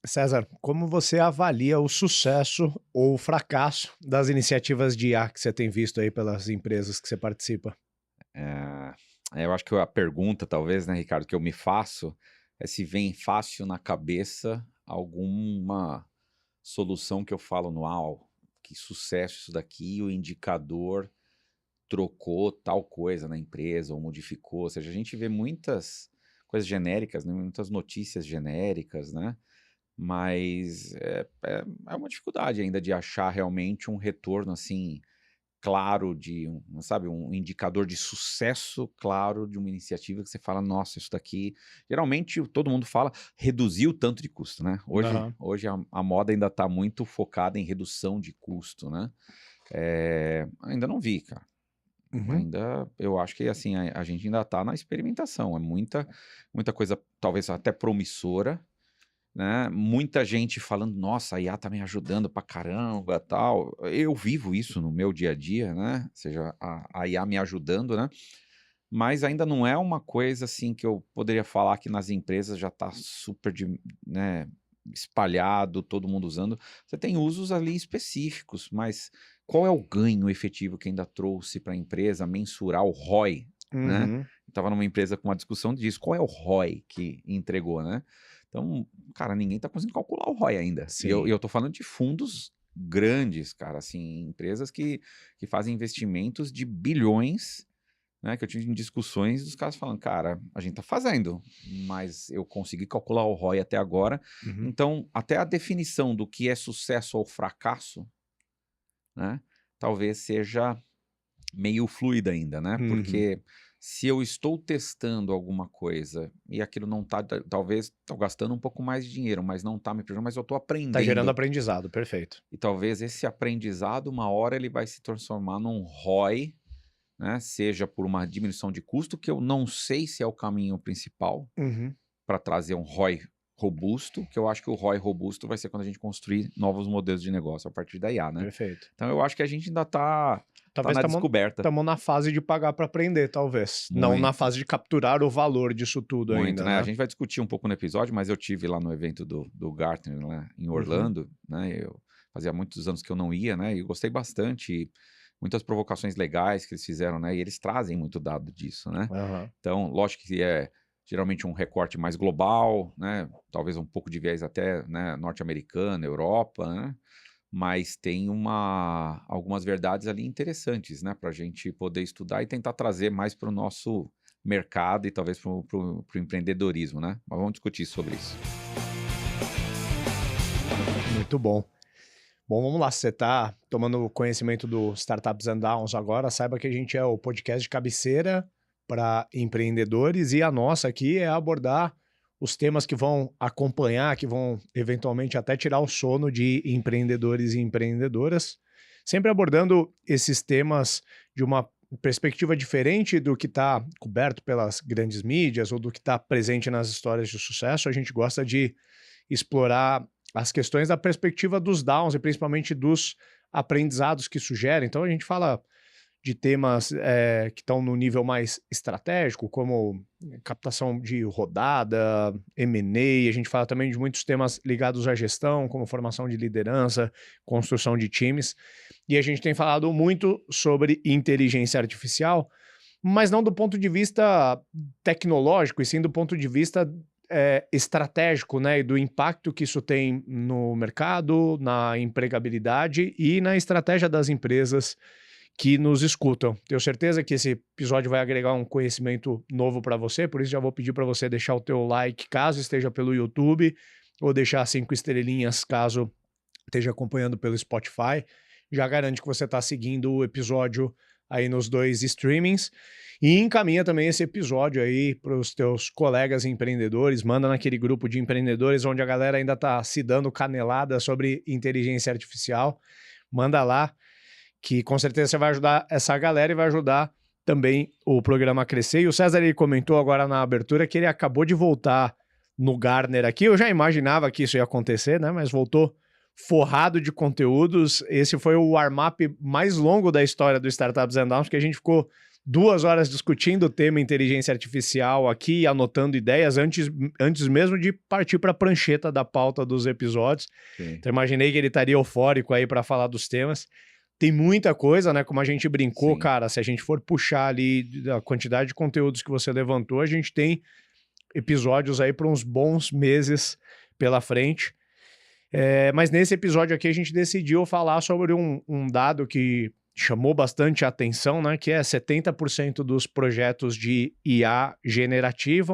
César, como você avalia o sucesso ou o fracasso das iniciativas de IA que você tem visto aí pelas empresas que você participa? Eh, eu acho que a pergunta talvez, né, Ricardo, que eu me faço, é se vem fácil na cabeça alguma solução que eu falo: "Uau, que sucesso isso daqui, o indicador trocou tal coisa na empresa ou modificou", ou seja, a gente vê muitas coisas genéricas, né, muitas notícias genéricas, né, mas é uma dificuldade ainda de achar realmente um retorno, assim, claro de sabe, um indicador de sucesso claro de uma iniciativa que você fala: "Nossa, isso daqui", geralmente todo mundo fala: "Reduzir o tanto de custo", né. Hoje Aham. hoje a moda ainda está muito focada em redução de custo, né. Ainda não vi, cara. Uhum. Ainda eu acho que, assim, a gente ainda está na experimentação, é muita coisa talvez até promissora, né, muita gente falando: "Nossa, a IA tá me ajudando pra caramba, tal". Eu vivo isso no meu dia a dia, né, ou seja, a IA me ajudando, né, mas ainda não é uma coisa, assim, que eu poderia falar que nas empresas já tá super né, espalhado, todo mundo usando. Você tem usos ali específicos, mas qual é o ganho efetivo que ainda trouxe para a empresa mensurar o ROI, né? Uhum. Estava numa empresa com uma discussão disso, qual é o ROI que entregou, né? Então, cara, ninguém está conseguindo calcular o ROI ainda. E eu Sim. eu tô falando de fundos grandes, cara, assim, empresas que fazem investimentos de bilhões, né, que eu tive em discussões dos caras falando: "Cara, a gente tá fazendo, mas eu consegui calcular o ROI até agora". Uhum. Então, até a definição do que é sucesso ou fracasso, né, talvez seja meio fluida ainda, né, Uhum. porque se eu estou testando alguma coisa e aquilo não tá talvez estou gastando um pouco mais de dinheiro, mas não tá me prejudicando, mas eu estou Tá gerando aprendendo. aprendizado, perfeito. E talvez esse aprendizado, uma hora ele vai se transformar num ROI, né, seja por uma diminuição de custo, que eu não sei se é o caminho principal Uhum. para trazer um ROI robusto, que eu acho que o ROI robusto vai ser quando a gente construir novos modelos de negócio a partir da IA, né. Perfeito. Então eu acho que a gente ainda tá Talvez na estamos descoberta. na fase de pagar para aprender, talvez. Não na Muito, fase de capturar o valor disso tudo muito, ainda, né. A né? gente vai discutir um pouco no episódio, mas eu tive lá no evento do Gartner, lá em Uhum. Orlando, né, eu fazia muitos anos que eu não ia, né, e eu gostei bastante, e muitas provocações legais que eles fizeram, né, e eles trazem muito dado disso, né. Aham. Então, lógico que é geralmente um recorte mais global, né, talvez um pouco de viés até, né, norte-americana, Europa, né, mas tem algumas verdades ali interessantes, né, para a gente poder estudar e tentar trazer mais para o nosso mercado e talvez para o empreendedorismo, né. Mas vamos discutir sobre isso. Muito bom. Bom, vamos lá. Se você está tomando conhecimento do Startups and Downs agora, saiba que a gente é o podcast de cabeceira para empreendedores e a nossa aqui é abordar os temas que vão acompanhar, que vão eventualmente até tirar o sono de empreendedores e empreendedoras, sempre abordando esses temas de uma perspectiva diferente do que está coberto pelas grandes mídias ou do que está presente nas histórias de sucesso. A gente gosta de explorar as questões da perspectiva dos downs e principalmente dos aprendizados que sugerem. Então a gente fala de temas que estão no nível mais estratégico, como captação de rodada, M&A, a gente fala também de muitos temas ligados à gestão, como formação de liderança, construção de times, e a gente tem falado muito sobre inteligência artificial, mas não do ponto de vista tecnológico, e sim do ponto de vista estratégico, né, e do impacto que isso tem no mercado, na empregabilidade e na estratégia das empresas que nos escutam. Tenho certeza que esse episódio vai agregar um conhecimento novo para você, por isso já vou pedir para você deixar o teu like caso esteja pelo YouTube, ou deixar 5 estrelinhas caso esteja acompanhando pelo Spotify. Já garante que você está seguindo o episódio aí nos dois streamings e encaminha também esse episódio aí para os teus colegas empreendedores, manda naquele grupo de empreendedores onde a galera ainda está se dando canelada sobre inteligência artificial, manda lá que com certeza você vai ajudar essa galera e vai ajudar também o programa a crescer. E o César ele comentou agora na abertura que ele acabou de voltar no Gartner aqui. Eu já imaginava que isso ia acontecer, né? Mas voltou forrado de conteúdos. Esse foi o warm-up mais longo da história do Startups and Downs, que a gente ficou 2 horas discutindo o tema inteligência artificial aqui, anotando ideias antes mesmo de partir para a prancheta da pauta dos episódios. Sim. Então imaginei que ele estaria eufórico aí para falar dos temas. Tem muita coisa, né? Como a gente brincou, Sim. cara, se a gente for puxar ali a quantidade de conteúdos que você levantou, a gente tem episódios aí para uns bons meses pela frente. Mas nesse episódio aqui a gente decidiu falar sobre um dado que chamou bastante a atenção, né? Que é 70% dos projetos de IA generativa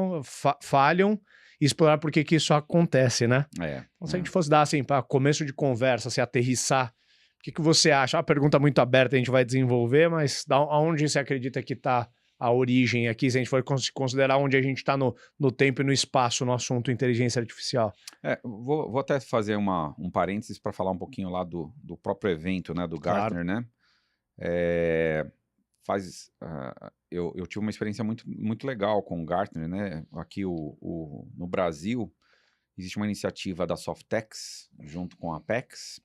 falham, e explorar por que isso acontece, né? Então, se a gente fosse dar assim, para começo de conversa, se aterrissar, o que você acha? Uma pergunta muito aberta, a gente vai desenvolver, mas aonde você acredita que está a origem aqui, se a gente for considerar onde a gente está no tempo e no espaço no assunto inteligência artificial? Vou até fazer um parênteses para falar um pouquinho lá do próprio evento, né, do Gartner, Claro. né? Eu tive uma experiência muito legal com o Gartner, né? Aqui no Brasil, existe uma iniciativa da Softex, junto com a Apex,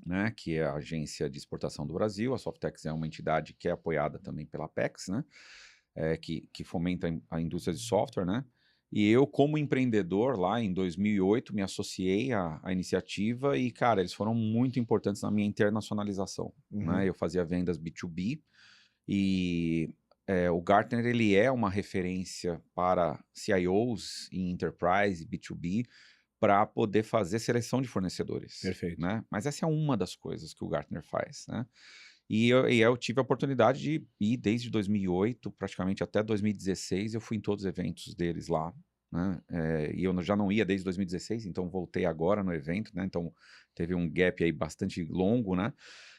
né, que é a agência de exportação do Brasil. A Softex é uma entidade que é apoiada também pela Apex, né, que fomenta a indústria de software, né, e eu, como empreendedor, lá em 2008, me associei à iniciativa e, cara, eles foram muito importantes na minha internacionalização, né. Eu fazia vendas B2B e o Gartner, ele é uma referência para CIOs em Enterprise, B2B, para poder fazer seleção de fornecedores. Perfeito. Né? Mas essa é uma das coisas que o Gartner faz, né? E eu tive a oportunidade de ir desde 2008, praticamente até 2016, eu fui em todos os eventos deles lá, né? E eu já não ia desde 2016, então voltei agora no evento, né? Então teve um gap aí bastante longo, né?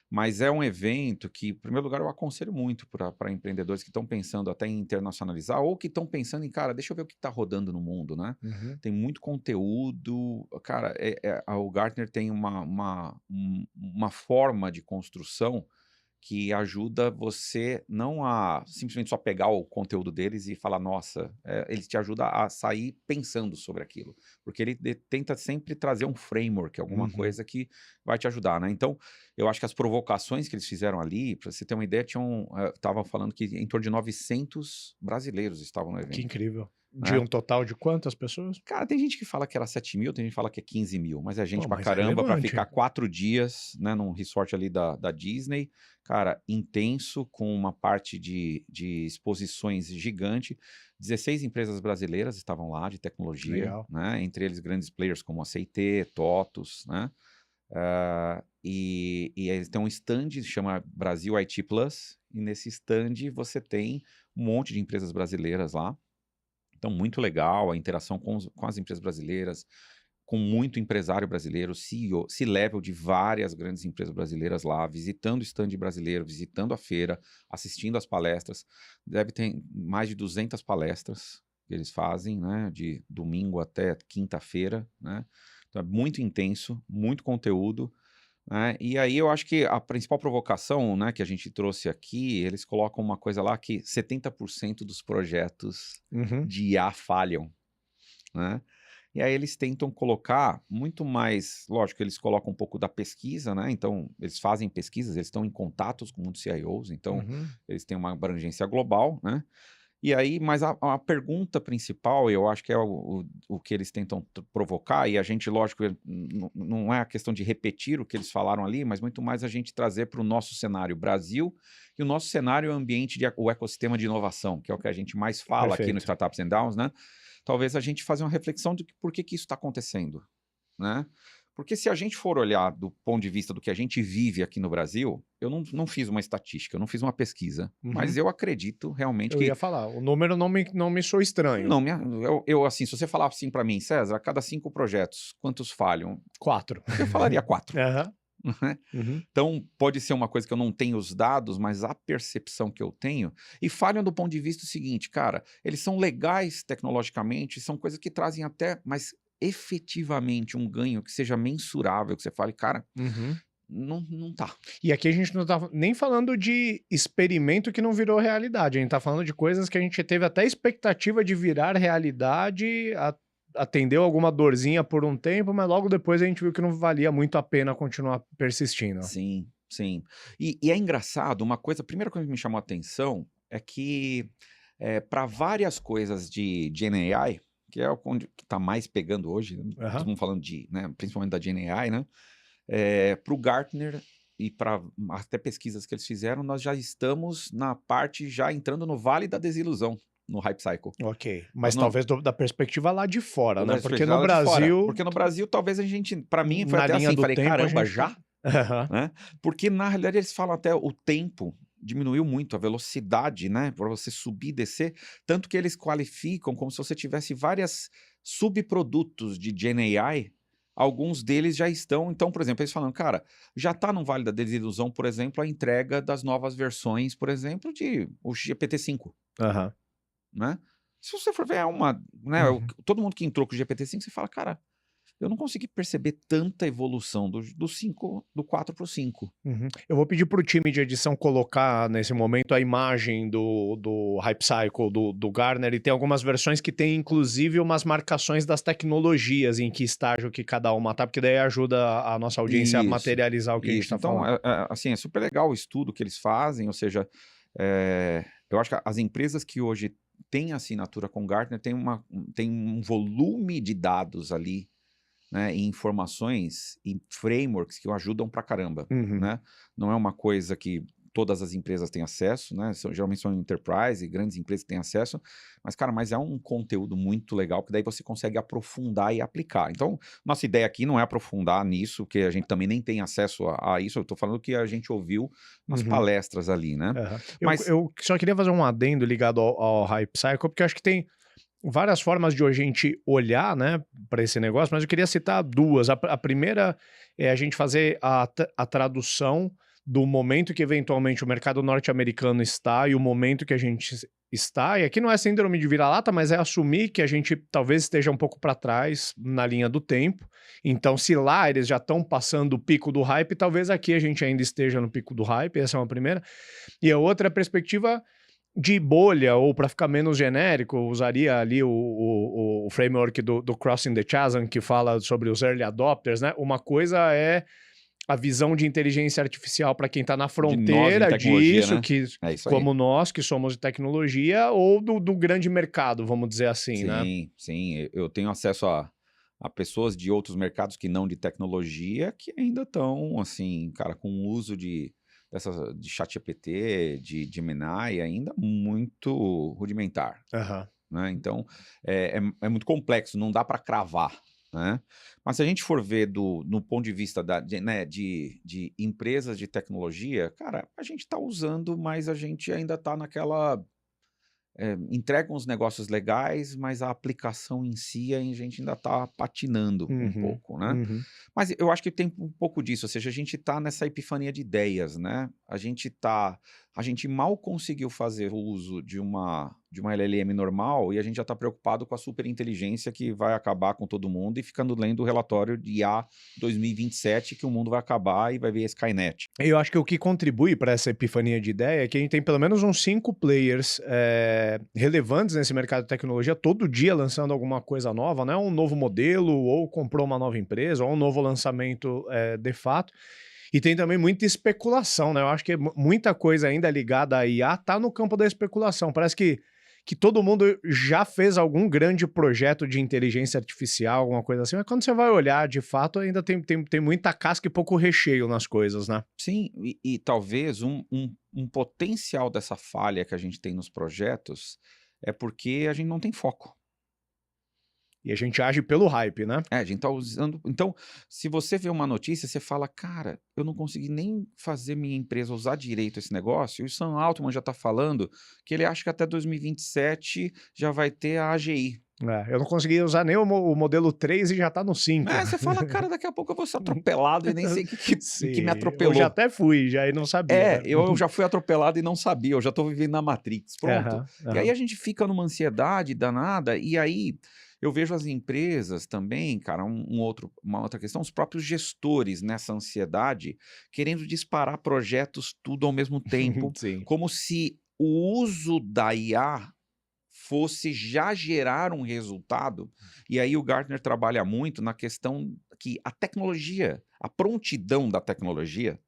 Mas é um evento que, em primeiro lugar, eu aconselho muito para empreendedores que estão pensando até em internacionalizar ou que estão pensando em, cara, deixa eu ver o que está rodando no mundo, né? Tem muito conteúdo. Cara, o Gartner tem uma forma de construção que ajuda você não a simplesmente só pegar o conteúdo deles e falar, nossa, ele te ajuda a sair pensando sobre aquilo, porque ele tenta sempre trazer um framework, alguma coisa que vai te ajudar, né? Então, eu acho que as provocações que eles fizeram ali, para você ter uma ideia, estavam falando que em torno de 900 brasileiros estavam no evento. Que incrível. De um total de quantas pessoas? Cara, tem gente que fala que era 7 mil, tem gente que fala que é 15 mil, mas é gente pra Mas caramba pra relevante. ficar 4 dias, né, num resort ali da Disney. Cara, intenso, com uma parte de exposições gigante. 16 empresas brasileiras estavam lá, de tecnologia. Legal. Né, entre eles grandes players como a CIT, TOTUS, né? E eles têm um stand, chama Brasil IT Plus, e nesse stand você tem um monte de empresas brasileiras lá. Então, muito legal a interação com as empresas brasileiras, com muito empresário brasileiro, CEO, C-level de várias grandes empresas brasileiras lá, visitando o stand brasileiro, visitando a feira, assistindo às palestras. Deve ter mais de 200 palestras que eles fazem, né, de domingo até quinta-feira, né? Então, é muito intenso, muito conteúdo. Né? E aí eu acho que a principal provocação, né, que a gente trouxe aqui, eles colocam uma coisa lá que 70% dos projetos de IA falham, né? E aí eles tentam colocar muito mais, lógico, eles colocam um pouco da pesquisa, né? Então, eles fazem pesquisas, eles estão em contatos com muitos CIOs, então eles têm uma abrangência global, né? E aí, mas a pergunta principal, eu acho que é o que eles tentam provocar, e a gente, lógico, não é a questão de repetir o que eles falaram ali, mas muito mais a gente trazer para o nosso cenário Brasil, e o nosso cenário ambiente, o ecossistema de inovação, que é o que a gente mais fala aqui no Startups and Downs, né? Talvez a gente fazer uma reflexão de por que isso está acontecendo, né? Porque se a gente for olhar do ponto de vista do que a gente vive aqui no Brasil, eu não fiz uma estatística, eu não fiz uma pesquisa, mas eu acredito realmente que... Eu ia falar, o número não me soa estranho. Não, assim, se você falar assim para mim, César, a cada 5 projetos, quantos falham? 4. Eu falaria 4. Então, pode ser uma coisa que eu não tenho os dados, mas a percepção que eu tenho, e falham do ponto de vista do seguinte, cara, eles são legais tecnologicamente, são coisas que trazem até, mas efetivamente um ganho que seja mensurável, que você fale, cara, não tá. E aqui a gente não tá nem falando de experimento que não virou realidade, a gente tá falando de coisas que a gente teve até expectativa de virar realidade, atendeu alguma dorzinha por um tempo, mas logo depois a gente viu que não valia muito a pena continuar persistindo. Sim, sim. E é engraçado, uma coisa, a primeira coisa que me chamou a atenção, é que para várias coisas de GenAI, que é onde que está mais pegando hoje, Aham. todo mundo falando de, né, principalmente da GenAI, né? Para o Gartner e para até pesquisas que eles fizeram, nós já estamos na parte, já entrando no vale da desilusão, no Hype Cycle. Ok. Nós Mas não, talvez da perspectiva lá de fora, né? das Porque no pesquisas de fora. Brasil, Porque no Brasil, talvez a gente, para mim, foi na até linha assim, do falei, tempo, a caramba, gente. já? Aham. Né? Porque na realidade eles falam até o tempo diminuiu muito, a velocidade, né, para você subir e descer, tanto que eles qualificam como se você tivesse várias subprodutos de GenAI, alguns deles já estão, então, por exemplo, eles falam, cara, já está no Vale da Desilusão, por exemplo, a entrega das novas versões, por exemplo, de o GPT-5, Aham. né? Se você for ver, é uma, né, Uhum. todo mundo que entrou com o GPT-5, você fala, cara, eu não consegui perceber tanta evolução do 5, do 4 para o 5. Uhum. Eu vou pedir para o time de edição colocar nesse momento a imagem do Hype Cycle do Gartner, e tem algumas versões que tem inclusive umas marcações das tecnologias em que estágio que cada uma tá, porque daí ajuda a nossa audiência a Isso, materializar o que a gente isso. está Então, falando. assim, é super legal o estudo que eles fazem, ou seja, eu acho que as empresas que hoje têm assinatura com Gartner têm um volume de dados ali, né, e informações e frameworks que o ajudam pra caramba, Uhum. né? Não é uma coisa que todas as empresas têm acesso, né? Geralmente são enterprise e grandes empresas que têm acesso, mas, cara, é um conteúdo muito legal que daí você consegue aprofundar e aplicar. Então, nossa ideia aqui não é aprofundar nisso, porque a gente também nem tem acesso a isso, eu tô falando que a gente ouviu nas Uhum. palestras ali, né? Aham. Mas, Eu só queria fazer um adendo ligado ao Hype Cycle, porque eu acho que tem várias formas de a gente olhar, né, para esse negócio, mas eu queria citar duas. A primeira é a gente fazer a tradução do momento que eventualmente o mercado norte-americano está e o momento que a gente está. E aqui não é síndrome de vira-lata, mas é assumir que a gente talvez esteja um pouco para trás na linha do tempo. Então, se lá eles já estão passando o pico do hype, talvez aqui a gente ainda esteja no pico do hype. Essa é uma primeira. E a outra é a perspectiva de bolha, ou para ficar menos genérico, eu usaria ali o framework do Crossing the Chasm, que fala sobre os early adopters, né? Uma coisa é a visão de inteligência artificial para quem está na de nós em fronteira tecnologia, disso, né? que, É isso aí. como nós, que somos de tecnologia, ou do grande mercado, vamos dizer assim, né? Sim, sim. Eu tenho acesso a pessoas de outros mercados que não de tecnologia que ainda estão, assim, cara, com o uso de ChatGPT, de Gemini, ainda muito rudimentar, Aham. né? Então, é muito complexo, não dá para cravar, né? Mas se a gente for ver no ponto de vista né, de empresas de tecnologia, cara, a gente está usando, mas a gente ainda está naquela entregam os negócios legais, mas a aplicação em si a gente ainda está patinando um Uhum. pouco, né? Uhum. Mas eu acho que tem um pouco disso, ou seja, a gente está nessa epifania de ideias, né? A gente mal conseguiu fazer o uso de uma LLM normal e a gente já está preocupado com a superinteligência que vai acabar com todo mundo e ficando lendo o relatório de IA 2027 que o mundo vai acabar e vai ver Skynet. Eu acho que o que contribui para essa epifania de ideia é que a gente tem pelo menos uns 5 players relevantes nesse mercado de tecnologia, todo dia lançando alguma coisa nova, né? Um novo modelo, ou comprou uma nova empresa, ou um novo lançamento de fato. E tem também muita especulação, né? Eu acho que muita coisa ainda ligada à IA tá no campo da especulação. Parece que todo mundo já fez algum grande projeto de inteligência artificial, alguma coisa assim, mas quando você vai olhar, de fato, ainda tem muita casca e pouco recheio nas coisas, né? Sim, e talvez um potencial dessa falha que a gente tem nos projetos é porque a gente não tem foco. E a gente age pelo hype, né? A gente tá usando. Então, se você vê uma notícia, você fala, cara, eu não consegui nem fazer minha empresa usar direito esse negócio. E o Sam Altman já está falando que ele acha que até 2027 já vai ter a AGI. Eu não consegui usar nem o modelo 3 e já tá no 5. Você fala, cara, daqui a pouco eu vou ser atropelado e nem sei que me Sim, eu já atropelou. até fui, já e não sabia, né? Eu já fui atropelado e não sabia, eu já tô vivendo na Matrix, pronto. Aham, E aí aham. a gente fica numa ansiedade danada, e aí eu vejo as empresas também, cara, uma outra questão, os próprios gestores nessa ansiedade, querendo disparar projetos tudo ao mesmo tempo, Sim. como se o uso da IA fosse já gerar um resultado. E aí o Gartner trabalha muito na questão que a tecnologia, a prontidão da tecnologia,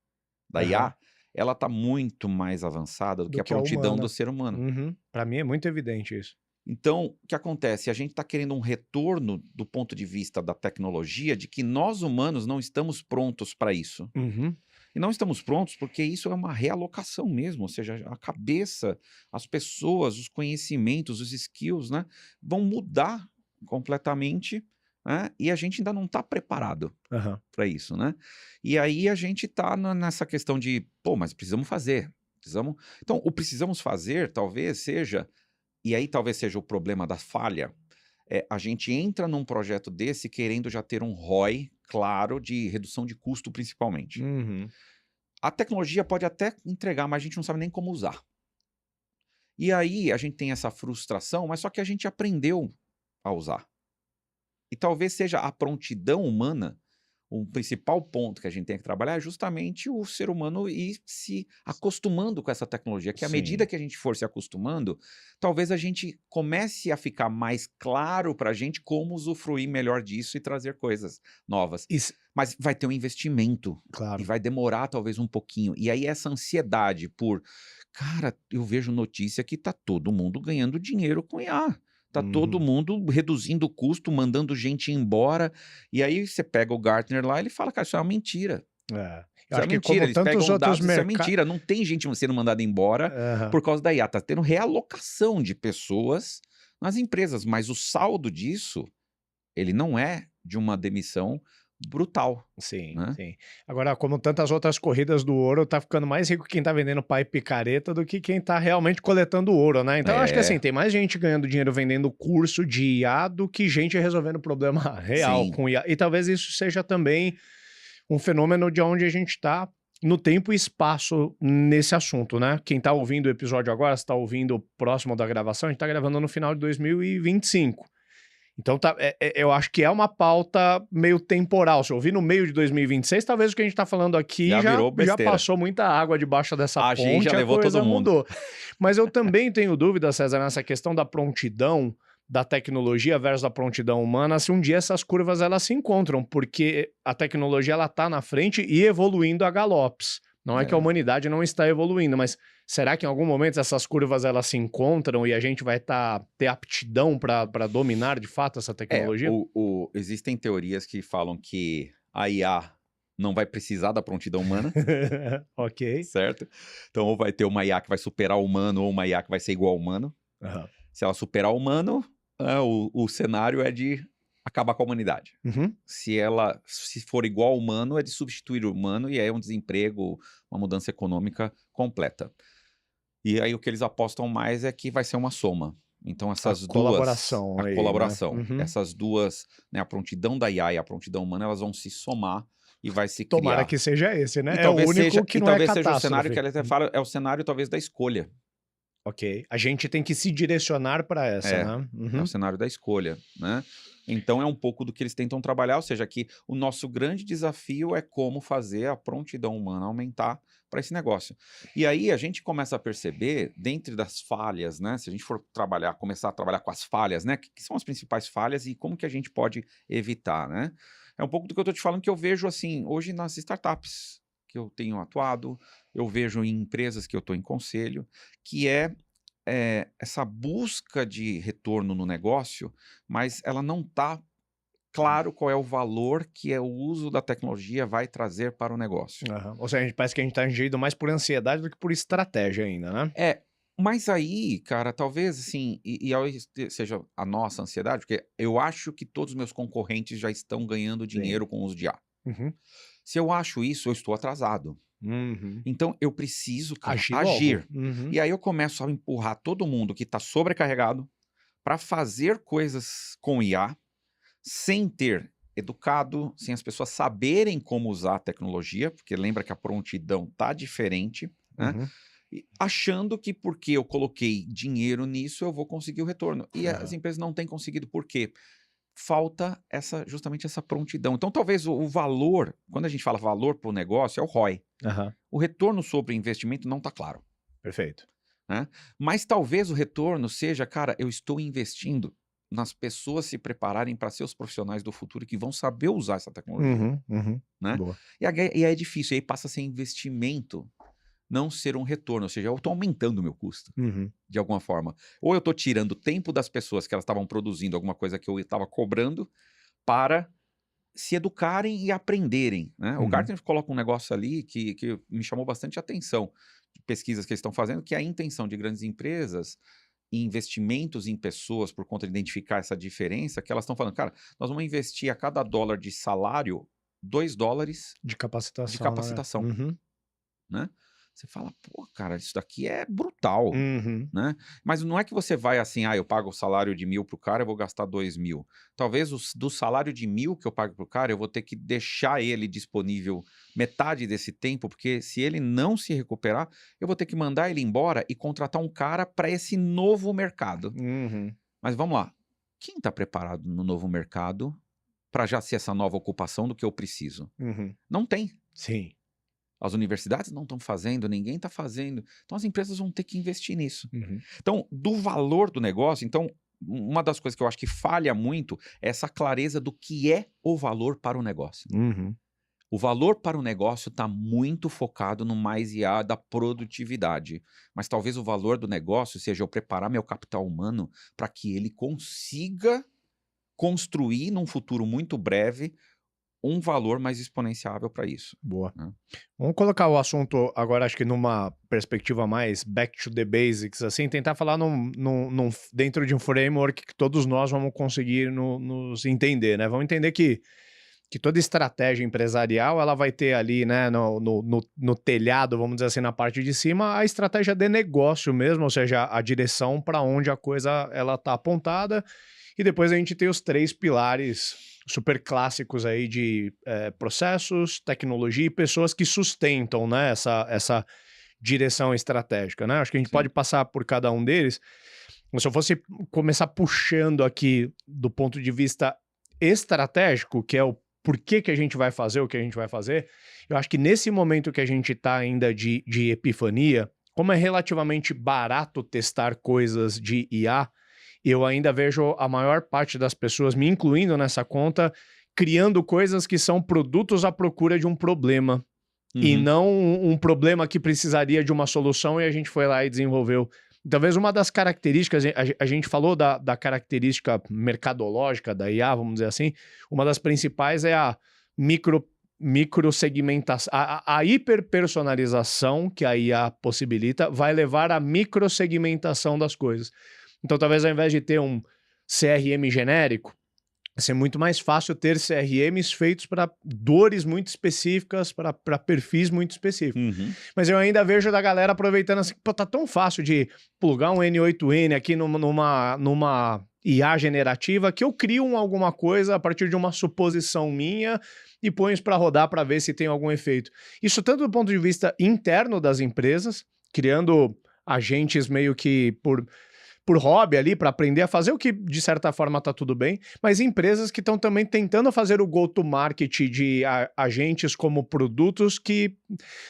da Aham. IA, ela está muito mais avançada do que Do a que a prontidão humana. do ser humano. Uhum. Para mim é muito evidente isso. Então, o que acontece? A gente está querendo um retorno do ponto de vista da tecnologia de que nós humanos não estamos prontos para isso. Uhum. E não estamos prontos porque isso é uma realocação mesmo, ou seja, a cabeça, as pessoas, os conhecimentos, os skills, né, vão mudar completamente, né, e a gente ainda não está preparado Aham. para isso, né? E aí a gente está nessa questão de, pô, mas precisamos fazer, precisamos. Então, o precisamos fazer talvez seja, e aí talvez seja o problema da falha, a gente entra num projeto desse querendo já ter um ROI claro de redução de custo principalmente. Uhum. A tecnologia pode até entregar, mas a gente não sabe nem como usar. E aí a gente tem essa frustração, mas só que a gente aprendeu a usar. E talvez seja a prontidão humana, o principal ponto que a gente tem que trabalhar é justamente o ser humano ir se acostumando com essa tecnologia, que à medida Sim. que a gente for se acostumando, talvez a gente comece a ficar mais claro para a gente como usufruir melhor disso e trazer coisas novas. Isso, Mas vai ter um investimento e claro. vai demorar talvez um pouquinho. E aí essa ansiedade por, cara, eu vejo notícia que tá todo mundo ganhando dinheiro com IA. Tá todo Uhum. mundo reduzindo o custo, mandando gente embora. E aí você pega o Gartner lá, ele fala, cara, isso é uma mentira. É. Eu Isso é acho que mentira. como Eles tantos pegam outros dados, isso é mercados. mentira. Não tem gente sendo mandada embora por causa da IA. Tá tendo realocação de pessoas nas empresas. Mas o saldo disso, ele não é de uma demissão brutal, Sim, né? sim. Agora, como tantas outras corridas do ouro, tá ficando mais rico quem tá vendendo pai picareta do que quem tá realmente coletando ouro, né? Então, eu acho que assim, É, tem mais gente ganhando dinheiro vendendo curso de IA do que gente resolvendo problema real sim. com IA. E talvez isso seja também um fenômeno de onde a gente tá no tempo e espaço nesse assunto, né? Quem tá ouvindo o episódio agora, se tá ouvindo próximo da gravação, a gente tá gravando no final de 2025. Então eu acho que é uma pauta meio temporal. Se eu ouvir no meio de 2026, talvez o que a gente está falando aqui Já já, virou já besteira. passou muita água debaixo dessa A gente já ponte, a levou todo coisa mundo. mudou. Mas eu também tenho dúvida, César, nessa questão da prontidão da tecnologia versus a prontidão humana, se um dia essas curvas elas se encontram, porque a tecnologia ela está na frente e evoluindo a galopes. Não é que a É. humanidade não está evoluindo, mas será que em algum momento essas curvas elas se encontram e a gente vai ter aptidão para dominar de fato essa tecnologia? Existem teorias que falam que a IA não vai precisar da prontidão humana, Ok. certo? Então, ou vai ter uma IA que vai superar o humano, ou uma IA que vai ser igual ao humano. Aham. Se ela superar o humano, o cenário é de acabar com a humanidade. Uhum. Se for igual ao humano, é de substituir o humano, e aí é um desemprego, uma mudança econômica completa. E aí o que eles apostam mais é que vai ser uma soma. Então A essas duas, colaboração a aí, né? colaboração, Uhum. essas duas, né, a prontidão da IA e a prontidão humana, elas vão se somar e vai se Tomara criar. que seja esse, né? E É o talvez único seja, que não é o cenário que catástrofe. ele até fala, é o cenário talvez da escolha. Ok. A gente tem que se direcionar para essa, É, né? é o Uhum. cenário da escolha, né? Então é um pouco do que eles tentam trabalhar, ou seja, que o nosso grande desafio é como fazer a prontidão humana aumentar para esse negócio. E aí a gente começa a perceber, dentro das falhas, né? Se a gente for trabalhar, começar a trabalhar com as falhas, né? Que são as principais falhas e como que a gente pode evitar, né? É um pouco do que eu estou te falando que eu vejo assim, hoje nas startups que eu tenho atuado, eu vejo em empresas que eu estou em conselho, que essa busca de retorno no negócio, mas ela não está claro qual é o valor que o uso da tecnologia vai trazer para o negócio. Aham. Ou seja, parece que a gente tá engenhado mais por ansiedade do que por estratégia ainda, né? Mas aí, cara, talvez assim, e aí seja a nossa ansiedade, porque eu acho que todos os meus concorrentes já estão ganhando Sim. dinheiro com o uso de IA. Uhum. Se eu acho isso, eu estou atrasado. Uhum. Então eu preciso, cara, Agir logo. agir. Uhum. E aí eu começo a empurrar todo mundo que está sobrecarregado para fazer coisas com IA, sem ter educado, sem as pessoas saberem como usar a tecnologia, porque lembra que a prontidão tá diferente, né? Uhum. E achando que porque eu coloquei dinheiro nisso, eu vou conseguir o retorno. E as Aham. empresas não têm conseguido. Por quê? Falta justamente essa prontidão. Então, talvez o valor, quando a gente fala valor para o negócio, é o ROI. Aham. O retorno sobre o investimento não está claro, Perfeito. né? Mas talvez o retorno seja, cara, eu estou investindo nas pessoas se prepararem para ser os profissionais do futuro que vão saber usar essa tecnologia, Uhum. Uhum. né? Boa. E aí é difícil, aí passa a ser investimento não ser um retorno, ou seja, eu estou aumentando o meu custo, Uhum. de alguma forma. Ou eu estou tirando o tempo das pessoas que elas estavam produzindo alguma coisa que eu estava cobrando para se educarem e aprenderem, né? O Uhum. Gartner coloca um negócio ali que me chamou bastante atenção, de pesquisas que eles estão fazendo, que é a intenção de grandes empresas e investimentos em pessoas por conta de identificar essa diferença, que elas estão falando, cara, nós vamos investir a cada dólar de salário, $2 De de capacitação, né? capacitação, Uhum. né? Você fala, pô, cara, isso daqui é brutal, Uhum. né? Mas não é que você vai assim, eu pago o salário de 1.000 pro cara, eu vou gastar 2.000. Talvez do salário de 1.000 que eu pago pro cara, eu vou ter que deixar ele disponível metade desse tempo, porque se ele não se recuperar, eu vou ter que mandar ele embora e contratar um cara para esse novo mercado. Uhum. Mas vamos lá, quem está preparado no novo mercado para já ser essa nova ocupação do que eu preciso? Uhum. Não tem. Sim. As universidades não estão fazendo, ninguém está fazendo. Então as empresas vão ter que investir nisso. Uhum. Então, do valor do negócio, então, uma das coisas que eu acho que falha muito é essa clareza do que é o valor para o negócio. Uhum. O valor para o negócio está muito focado no mais IA da produtividade. Mas talvez o valor do negócio seja eu preparar meu capital humano para que ele consiga construir num futuro muito breve um valor mais exponenciável para isso, Boa. né? Vamos colocar o assunto agora, acho que numa perspectiva mais back to the basics, assim, tentar falar dentro de um framework que todos nós vamos conseguir nos entender, né? Vamos entender que toda estratégia empresarial, ela vai ter ali, né, no telhado, vamos dizer assim, na parte de cima, a estratégia de negócio mesmo, ou seja, a direção para onde a coisa ela tá apontada, e depois a gente tem os 3 pilares super clássicos aí de processos, tecnologia e pessoas que sustentam, né, essa direção estratégica, né? Acho que a gente Sim. pode passar por cada um deles. Se eu fosse começar puxando aqui do ponto de vista estratégico, que é o porquê que a gente vai fazer o que a gente vai fazer, eu acho que nesse momento que a gente está ainda de epifania, como é relativamente barato testar coisas de IA, eu ainda vejo a maior parte das pessoas, me incluindo nessa conta, criando coisas que são produtos à procura de um problema, e não um problema que precisaria de uma solução e a gente foi lá e desenvolveu. Talvez uma das características, a gente falou da característica mercadológica da IA, vamos dizer assim, uma das principais é a microsegmentação, a hiperpersonalização que a IA possibilita vai levar à microsegmentação das coisas. Então, talvez ao invés de ter um CRM genérico, vai ser muito mais fácil ter CRMs feitos para dores muito específicas, para perfis muito específicos. Mas eu ainda vejo da galera aproveitando assim, pô, tá tão fácil de plugar um N8N aqui numa IA generativa que eu crio alguma coisa a partir de uma suposição minha e ponho isso para rodar para ver se tem algum efeito. Isso tanto do ponto de vista interno das empresas, criando agentes meio que por hobby ali, para aprender a fazer o que, de certa forma, tá tudo bem, mas empresas que estão também tentando fazer o go-to-market de agentes como produtos que,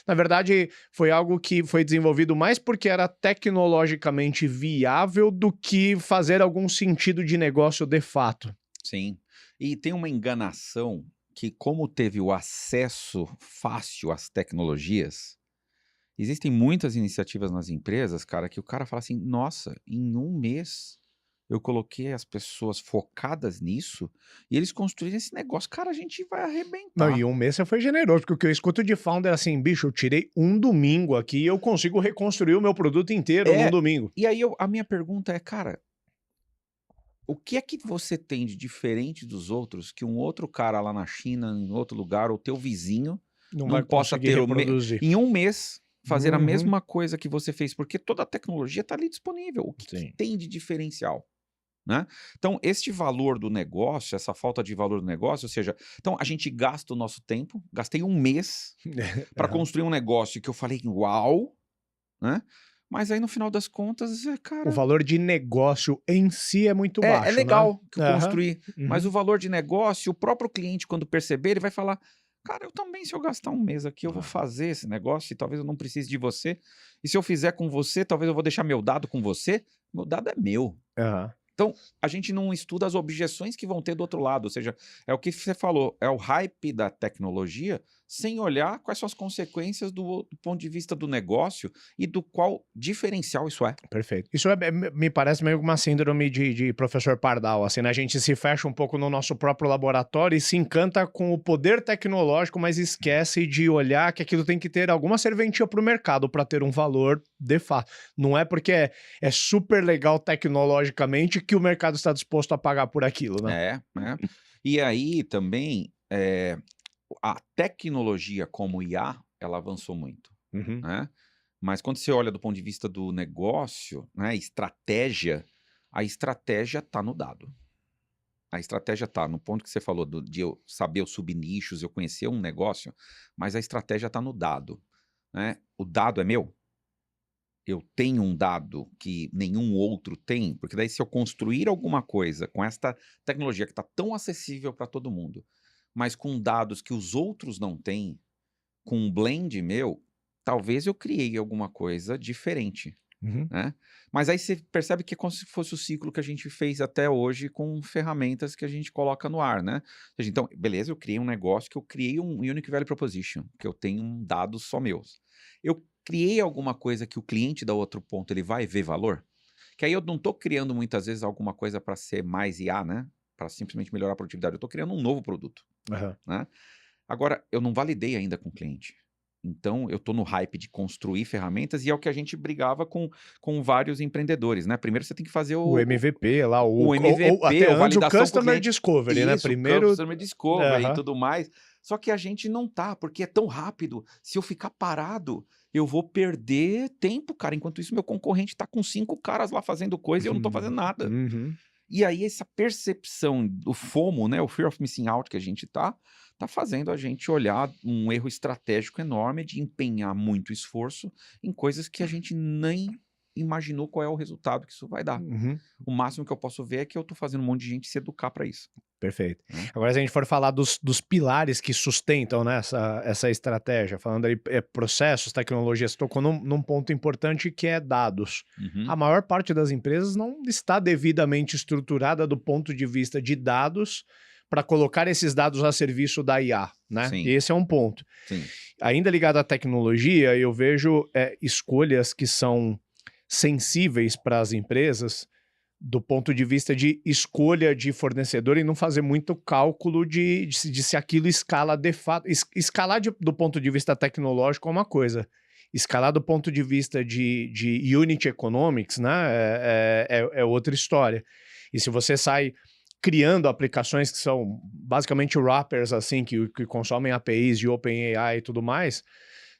na verdade, foi algo que foi desenvolvido mais porque era tecnologicamente viável do que fazer algum sentido de negócio de fato. Sim. E tem uma enganação que, como teve o acesso fácil às tecnologias, existem muitas iniciativas nas empresas, cara, que o cara fala assim, nossa, em 1 mês eu coloquei as pessoas focadas nisso e eles construíram esse negócio. Cara, a gente vai Não, arrebentar. e 1 mês você foi generoso, porque o que eu escuto de founder é assim, bicho, eu tirei um domingo aqui e eu consigo reconstruir o meu produto inteiro num domingo. E aí a minha pergunta é, cara, o que é que você tem de diferente dos outros que um outro cara lá na China, em outro lugar, ou teu vizinho, Não não vai possa conseguir ter reproduzir. em 1 mês fazer a Uhum. mesma coisa que você fez? Porque toda a tecnologia está ali disponível. O que Sim. tem de diferencial? Né? Então, este valor do negócio, essa falta de valor do negócio, ou seja, então a gente gasta o nosso tempo, gastei 1 mês para Aham. construir um negócio que eu falei, uau, né? Mas aí no final das contas, O cara, valor de negócio em si é muito é baixo, né? legal que eu Aham. construí, mas Uhum. o valor de negócio, o próprio cliente, quando perceber, ele vai falar, cara, eu também, se eu gastar 1 mês aqui, eu vou fazer esse negócio e talvez eu não precise de você. E se eu fizer com você, talvez eu vou deixar meu dado com você. Meu dado é meu. Aham. Então, a gente não estuda as objeções que vão ter do outro lado, ou seja, é o que você falou, é o hype da tecnologia, sem olhar quais são as consequências do ponto de vista do negócio e do qual diferencial isso é. Perfeito. Isso me parece meio uma síndrome de professor Pardal, assim, né? A gente se fecha um pouco no nosso próprio laboratório e se encanta com o poder tecnológico, mas esquece de olhar que aquilo tem que ter alguma serventia para o mercado para ter um valor de fato. Não é porque é super legal tecnologicamente que o mercado está disposto a pagar por aquilo, né? E aí também, a tecnologia como IA, ela avançou muito, Uhum. né? Mas quando você olha do ponto de vista do negócio, né, a estratégia está no dado. A estratégia está no ponto que você falou de eu saber os subnichos, eu conhecer um negócio, mas a estratégia está no dado, né? O dado é meu? Eu tenho um dado que nenhum outro tem? Porque daí se eu construir alguma coisa com esta tecnologia que está tão acessível para todo mundo, mas com dados que os outros não têm, com um blend meu, talvez eu criei alguma coisa diferente, Uhum. né? Mas aí você percebe que é como se fosse o ciclo que a gente fez até hoje com ferramentas que a gente coloca no ar, né? Ou seja, então, beleza, eu criei um negócio que eu criei um Unique Value Proposition, que eu tenho um dados só meus. Eu criei alguma coisa que o cliente da outro ponto ele vai ver valor, que aí eu não estou criando muitas vezes alguma coisa para ser mais IA, né? Para simplesmente melhorar a produtividade. Eu estou criando um novo produto, Aham. né? Agora, eu não validei ainda com o cliente. Então, eu estou no hype de construir ferramentas e é o que a gente brigava com vários empreendedores, né? Primeiro você tem que fazer O MVP lá, o ou MVP, até ou antes o validação com o Customer cliente. Discovery, né? Isso, Primeiro. Customer Discovery e Aham. tudo mais. Só que a gente não tá, porque é tão rápido. Se eu ficar parado, eu vou perder tempo, cara. Enquanto isso, meu concorrente tá com 5 caras lá fazendo coisa e eu não tô fazendo nada. Uhum. E aí essa percepção do FOMO, né, o Fear of Missing Out que a gente tá fazendo a gente olhar um erro estratégico enorme de empenhar muito esforço em coisas que a gente nem imaginou qual é o resultado que isso vai dar. Uhum. O máximo que eu posso ver é que eu tô fazendo um monte de gente se educar para isso, Perfeito. né. Agora, se a gente for falar dos pilares que sustentam, né, essa estratégia, falando aí, processos, tecnologias, tocou num ponto importante que é dados. Uhum. A maior parte das empresas não está devidamente estruturada do ponto de vista de dados para colocar esses dados a serviço da IA, né? Sim, Esse é um ponto. sim. Ainda ligado à tecnologia, eu vejo escolhas que são sensíveis para as empresas do ponto de vista de escolha de fornecedor e não fazer muito cálculo de se aquilo escala de fato. Escalar do ponto de vista tecnológico é uma coisa. Escalar do ponto de vista de unit economics, né, é outra história. E se você sai criando aplicações que são basicamente wrappers, assim, que consomem APIs de OpenAI e tudo mais,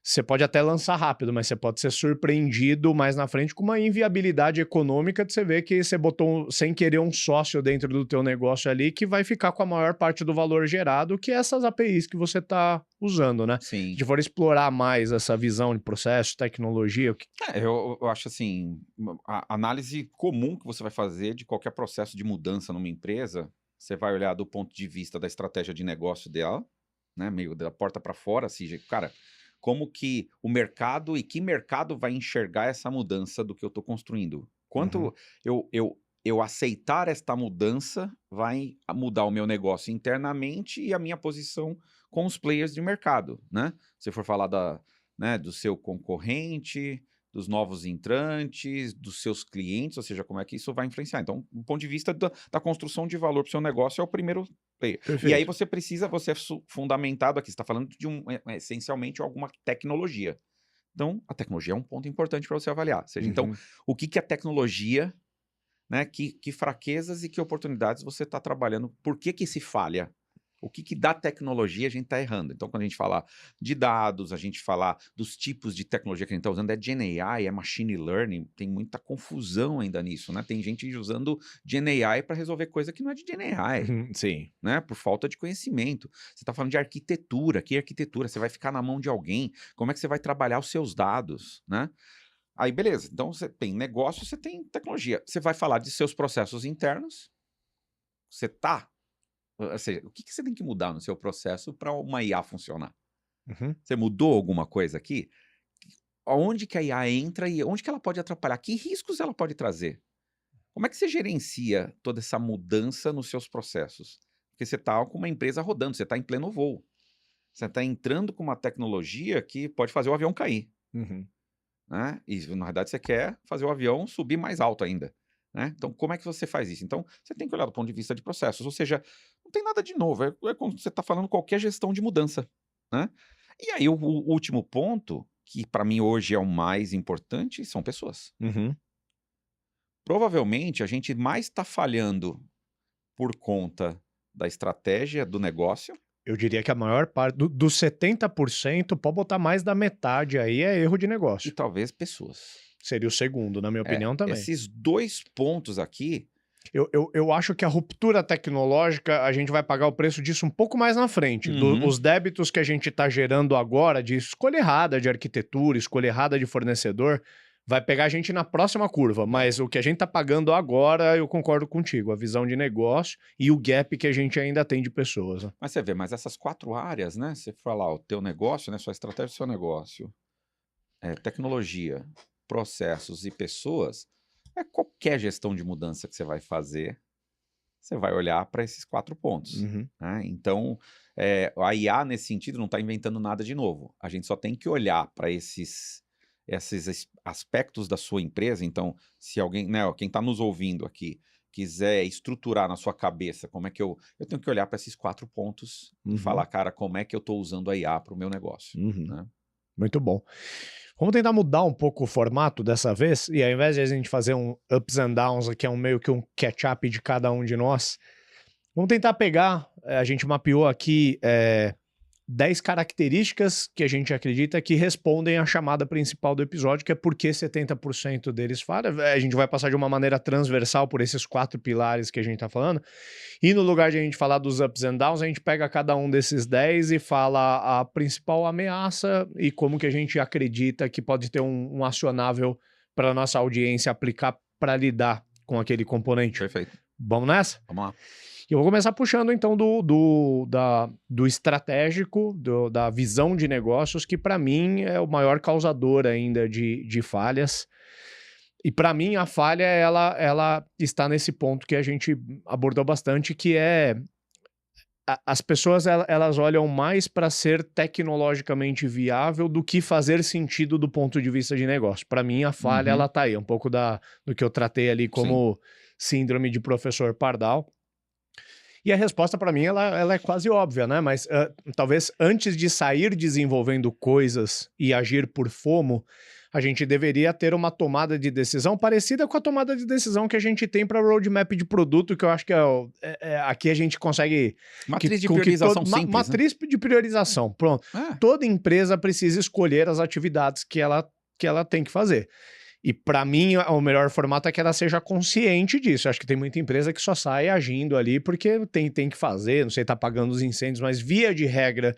você pode até lançar rápido, mas você pode ser surpreendido mais na frente com uma inviabilidade econômica de você ver que você botou sem querer um sócio dentro do teu negócio ali que vai ficar com a maior parte do valor gerado, que é essas APIs que você está usando, né? Sim. Se for explorar mais essa visão de processo, tecnologia, Eu acho assim, a análise comum que você vai fazer de qualquer processo de mudança numa empresa, você vai olhar do ponto de vista da estratégia de negócio dela, né, meio da porta para fora, assim, cara, como que o mercado e que mercado vai enxergar essa mudança do que eu estou construindo? Quanto eu aceitar esta mudança vai mudar o meu negócio internamente e a minha posição com os players de mercado, né? Se for falar né, do seu concorrente, dos novos entrantes, dos seus clientes, ou seja, como é que isso vai influenciar. Então, do ponto de vista da construção de valor para o seu negócio, é o primeiro player. E aí perfeito. você é fundamentado aqui, você está falando de essencialmente alguma tecnologia. Então, a tecnologia é um ponto importante para você avaliar. Ou seja, então, Uhum. o que a tecnologia, né, que fraquezas e que oportunidades você está trabalhando, por que se falha? O que da tecnologia a gente está errando? Então, quando a gente fala de dados, a gente fala dos tipos de tecnologia que a gente está usando, é Gen AI, é Machine Learning, tem muita confusão ainda nisso, né? Tem gente usando Gen AI para resolver coisa que não é de Gen AI, Sim. né? Por falta de conhecimento. Você está falando de arquitetura, que arquitetura? Você vai ficar na mão de alguém? Como é que você vai trabalhar os seus dados, né? Aí, beleza. Então, você tem negócio, você tem tecnologia. Você vai falar de seus processos internos, você está... Ou seja, o que você tem que mudar no seu processo para uma IA funcionar? Uhum. Você mudou alguma coisa aqui? Onde que a IA entra e onde que ela pode atrapalhar? Que riscos ela pode trazer? Como é que você gerencia toda essa mudança nos seus processos? Porque você está com uma empresa rodando, você está em pleno voo. Você está entrando com uma tecnologia que pode fazer o avião cair, Uhum. né? E na verdade você quer fazer o avião subir mais alto ainda, né? Então como é que você faz isso? Então você tem que olhar do ponto de vista de processos, ou seja, não tem nada de novo, é como você está falando qualquer gestão de mudança, né? E aí o último ponto, que para mim hoje é o mais importante, são pessoas. Uhum. Provavelmente a gente mais está falhando por conta da estratégia do negócio. Eu diria que a maior parte dos 70%, pode botar mais da metade aí, é erro de E negócio. talvez pessoas. Seria o segundo, na minha É, opinião também. esses 2 pontos aqui, Eu acho que a ruptura tecnológica, a gente vai pagar o preço disso um pouco mais na frente. uhum, Os débitos que a gente está gerando agora de escolha errada de arquitetura, escolha errada de fornecedor, vai pegar a gente na próxima curva. Mas o que a gente está pagando agora, eu concordo contigo. A visão de negócio e o gap que a gente ainda tem de pessoas, né? mas você vê, mas essas 4 áreas, né, você falar o teu negócio, né, sua estratégia do seu negócio, tecnologia, processos e pessoas, qualquer gestão de mudança que você vai fazer, você vai olhar para esses 4 pontos, Uhum, né. Então, a IA nesse sentido não está inventando nada de novo, a gente só tem que olhar para esses aspectos da sua empresa. Então, se alguém, né, ó, quem está nos ouvindo aqui, quiser estruturar na sua cabeça como é que eu tenho que olhar para esses 4 pontos e uhum, falar: "Cara, como é que eu estou usando a IA para o meu negócio?", uhum. né. Muito bom. Vamos tentar mudar um pouco o formato dessa vez, e ao invés de a gente fazer um ups and downs, que é meio que um catch-up de cada um de nós, vamos tentar pegar, a gente mapeou aqui 10 características que a gente acredita que respondem à chamada principal do episódio, que é por que 70% deles falham. A gente vai passar de uma maneira transversal por esses 4 pilares que a gente está falando, e no lugar de a gente falar dos ups and downs, a gente pega cada um desses 10 e fala a principal ameaça e como que a gente acredita que pode ter um acionável para nossa audiência aplicar para lidar com aquele componente. Perfeito, Vamos nessa? vamos lá. E eu vou começar puxando então do estratégico, da visão de negócios, que para mim é o maior causador ainda de falhas. E para mim a falha ela está nesse ponto que a gente abordou bastante, que é as pessoas elas olham mais para ser tecnologicamente viável do que fazer sentido do ponto de vista de negócio. Para mim a falha Uhum, ela tá aí, um pouco do que eu tratei ali sim, como síndrome de professor Pardal. E a resposta para mim ela é quase óbvia, né? Mas talvez antes de sair desenvolvendo coisas e agir por FOMO, a gente deveria ter uma tomada de decisão parecida com a tomada de decisão que a gente tem para roadmap de produto, que eu acho que aqui a gente consegue matriz de priorização simples, né. matriz de priorização. Pronto. É, Toda empresa precisa escolher as atividades que ela tem que fazer. E para mim, o melhor formato é que ela seja consciente disso. Eu acho que tem muita empresa que só sai agindo ali porque tem que fazer, não sei, tá pagando os incêndios, mas via de regra,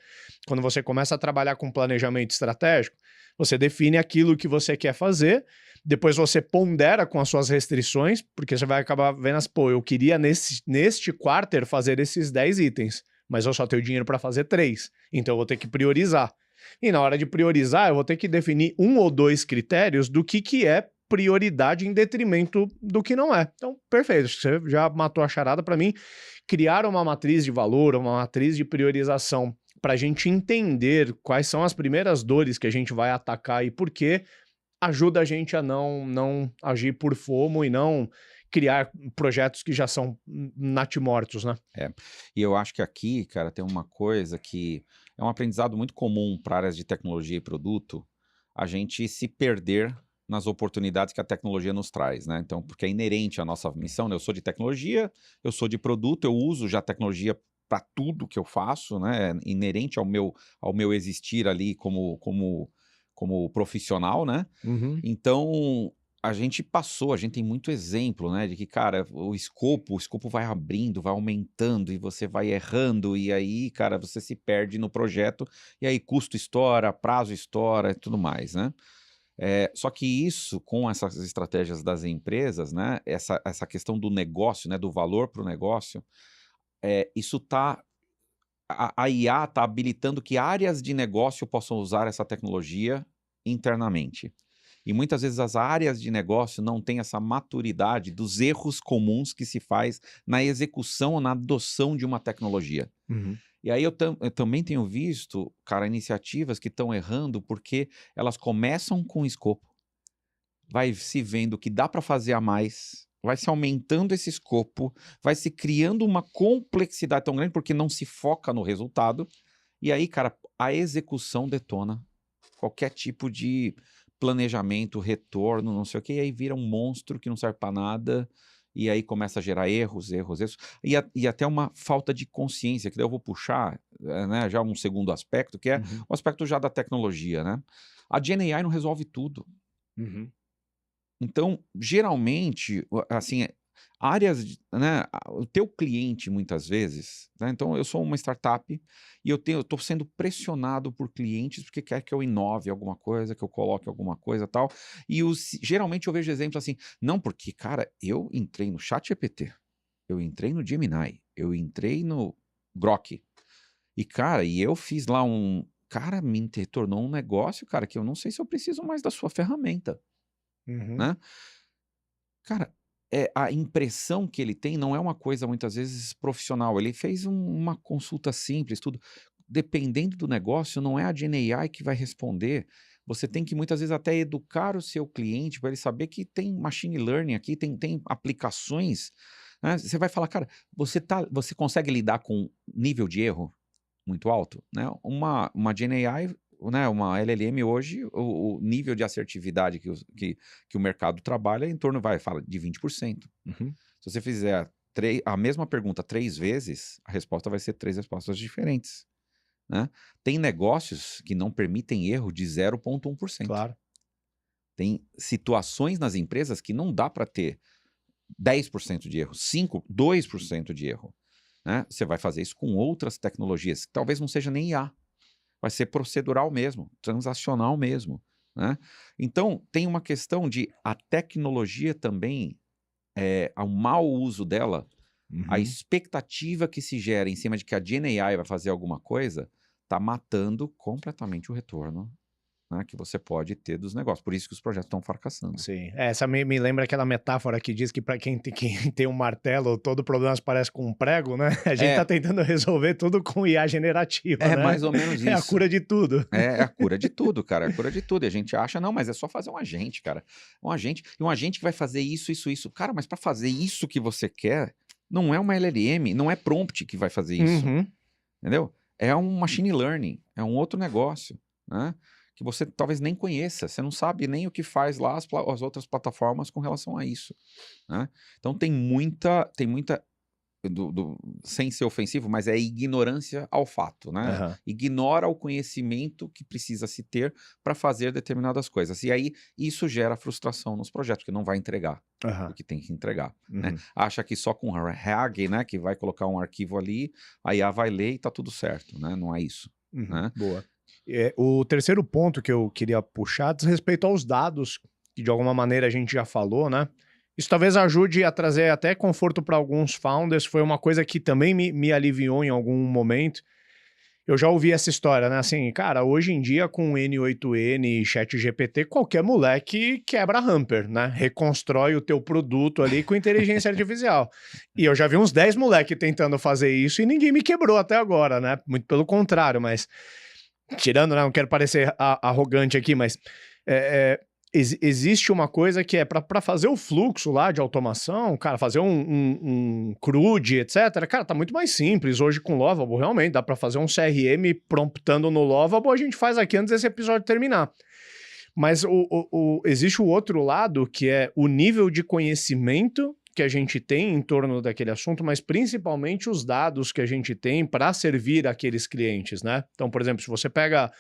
quando você começa a trabalhar com planejamento estratégico, você define aquilo que você quer fazer, depois você pondera com as suas restrições, porque você vai acabar vendo pô, eu queria neste quarter fazer esses 10 itens, mas eu só tenho dinheiro para fazer 3, então eu vou ter que priorizar. E na hora de priorizar, eu vou ter que definir 1 ou 2 critérios do que é prioridade em detrimento do que não é. Então, perfeito, você já matou a charada para mim. Criar uma matriz de valor, uma matriz de priorização para a gente entender quais são as primeiras dores que a gente vai atacar e por quê, ajuda a gente a não agir por FOMO e não criar projetos que já são natimortos, né? e eu acho que aqui, cara, tem uma coisa que é um aprendizado muito comum para áreas de tecnologia e produto, a gente se perder nas oportunidades que a tecnologia nos traz, né. Então, porque é inerente à nossa missão, né, eu sou de tecnologia, eu sou de produto, eu uso já a tecnologia para tudo que eu faço, né, é inerente ao meu existir ali como profissional, né. Uhum. Então, a gente tem muito exemplo, né, de que, cara, o escopo vai abrindo, vai aumentando e você vai errando, e aí, cara, você se perde no projeto, e aí custo estoura, prazo estoura e tudo mais, né. Só que isso, com essas estratégias das empresas, né, essa questão do negócio, né, do valor para o negócio, isso tá a IA está habilitando que áreas de negócio possam usar essa tecnologia internamente. E muitas vezes as áreas de negócio não têm essa maturidade dos erros comuns que se faz na execução ou na adoção de uma tecnologia. Uhum. E aí eu também tenho visto, cara, iniciativas que estão errando porque elas começam com escopo, vai se vendo que dá para fazer a mais, vai se aumentando esse escopo, vai se criando uma complexidade tão grande porque não se foca no resultado. E aí, cara, a execução detona qualquer tipo de planejamento, retorno, não sei o quê, e aí vira um monstro que não serve para nada, e aí começa a gerar erros, e até uma falta de consciência, que daí eu vou puxar, né, já um segundo aspecto, que é Uhum. o aspecto já da tecnologia, né? A GenAI não resolve tudo. Uhum. Então, geralmente, assim, né, o teu cliente muitas vezes, né, então eu sou uma startup e eu estou sendo pressionado por clientes porque quer que eu inove alguma coisa, que eu coloque alguma coisa tal, e geralmente eu vejo exemplos assim, não porque, cara, eu entrei no ChatGPT, eu entrei no Gemini, eu entrei no Grok, e cara, e eu fiz lá cara, me retornou um negócio, cara, que eu não sei se eu preciso mais da sua ferramenta, Uhum. né? Cara, a impressão que ele tem não é uma coisa muitas vezes profissional, ele fez uma consulta simples, tudo. Dependendo do negócio, não é a GenAI que vai responder, você tem que muitas vezes até educar o seu cliente para ele saber que tem machine learning aqui, tem aplicações, né, você vai falar: "Cara, você consegue lidar com nível de erro muito alto?", né, uma GenAI, né, uma LLM hoje, o nível de assertividade que o mercado trabalha é em torno, fala de 20%. Uhum. Se você fizer a mesma pergunta 3 vezes, a resposta vai ser 3 respostas diferentes, né. Tem negócios que não permitem erro de 0,1%. Claro. Tem situações nas empresas que não dá para ter 10% de erro, 2% de erro, né. Você vai fazer isso com outras tecnologias, que talvez não seja nem IA. Vai ser procedural mesmo, transacional mesmo, né. Então, tem uma questão de a tecnologia também, ao mau uso dela, a Uhum. expectativa que se gera em cima de que a GenAI vai fazer alguma coisa, está matando completamente o retorno, né, que você pode ter dos negócios. Por isso que os projetos estão fracassando. Sim. Essa me lembra aquela metáfora que diz que para quem tem um martelo, todo problema se parece com um prego, né? A gente tá É, tentando resolver tudo com IA generativa, é né? mais ou menos É a isso. cura de tudo. É a cura de tudo, cara, é a cura de tudo. E a gente acha: "Não, mas é só fazer um agente, cara. Um agente que vai fazer isso, isso, isso". Cara, mas para fazer isso que você quer, não é uma LLM, não é prompt que vai fazer isso, Uhum. entendeu? É um machine learning, é um outro negócio, né, que você talvez nem conheça, você não sabe nem o que faz lá as outras plataformas com relação a isso, né. Então tem muita sem ser ofensivo, mas é ignorância ao fato, né? Aham. Ignora o conhecimento que precisa se ter para fazer determinadas coisas. E aí isso gera frustração nos projetos, que não vai entregar o Aham. que tem que entregar, né? Uhum. Acha que só com RAG, né, que vai colocar um arquivo ali, a IA vai ler e tá tudo certo, né? Não é isso, Uhum. né? Boa. O terceiro ponto que eu queria puxar diz respeito aos dados, que de alguma maneira a gente já falou, né? Isso talvez ajude a trazer até conforto para alguns founders. Foi uma coisa que também me aliviou em algum momento. Eu já ouvi essa história, né? Assim, cara, hoje em dia com N8N e ChatGPT, qualquer moleque quebra hamper, né? Reconstrói o teu produto ali com inteligência artificial. E eu já vi uns 10 moleque tentando fazer isso e ninguém me quebrou até agora, né? Muito pelo contrário, mas tirando, né? Não quero parecer arrogante aqui, mas existe uma coisa que é para fazer o fluxo lá de automação, cara, fazer um CRUD, etc. Cara, tá muito mais simples hoje com Lovable, realmente. Dá para fazer um CRM promptando no Lovable, a gente faz aqui antes desse episódio terminar. Mas existe o outro lado, que é o nível de conhecimento que a gente tem em torno daquele assunto, mas principalmente os dados que a gente tem para servir aqueles clientes, né? Então, por exemplo, se você pega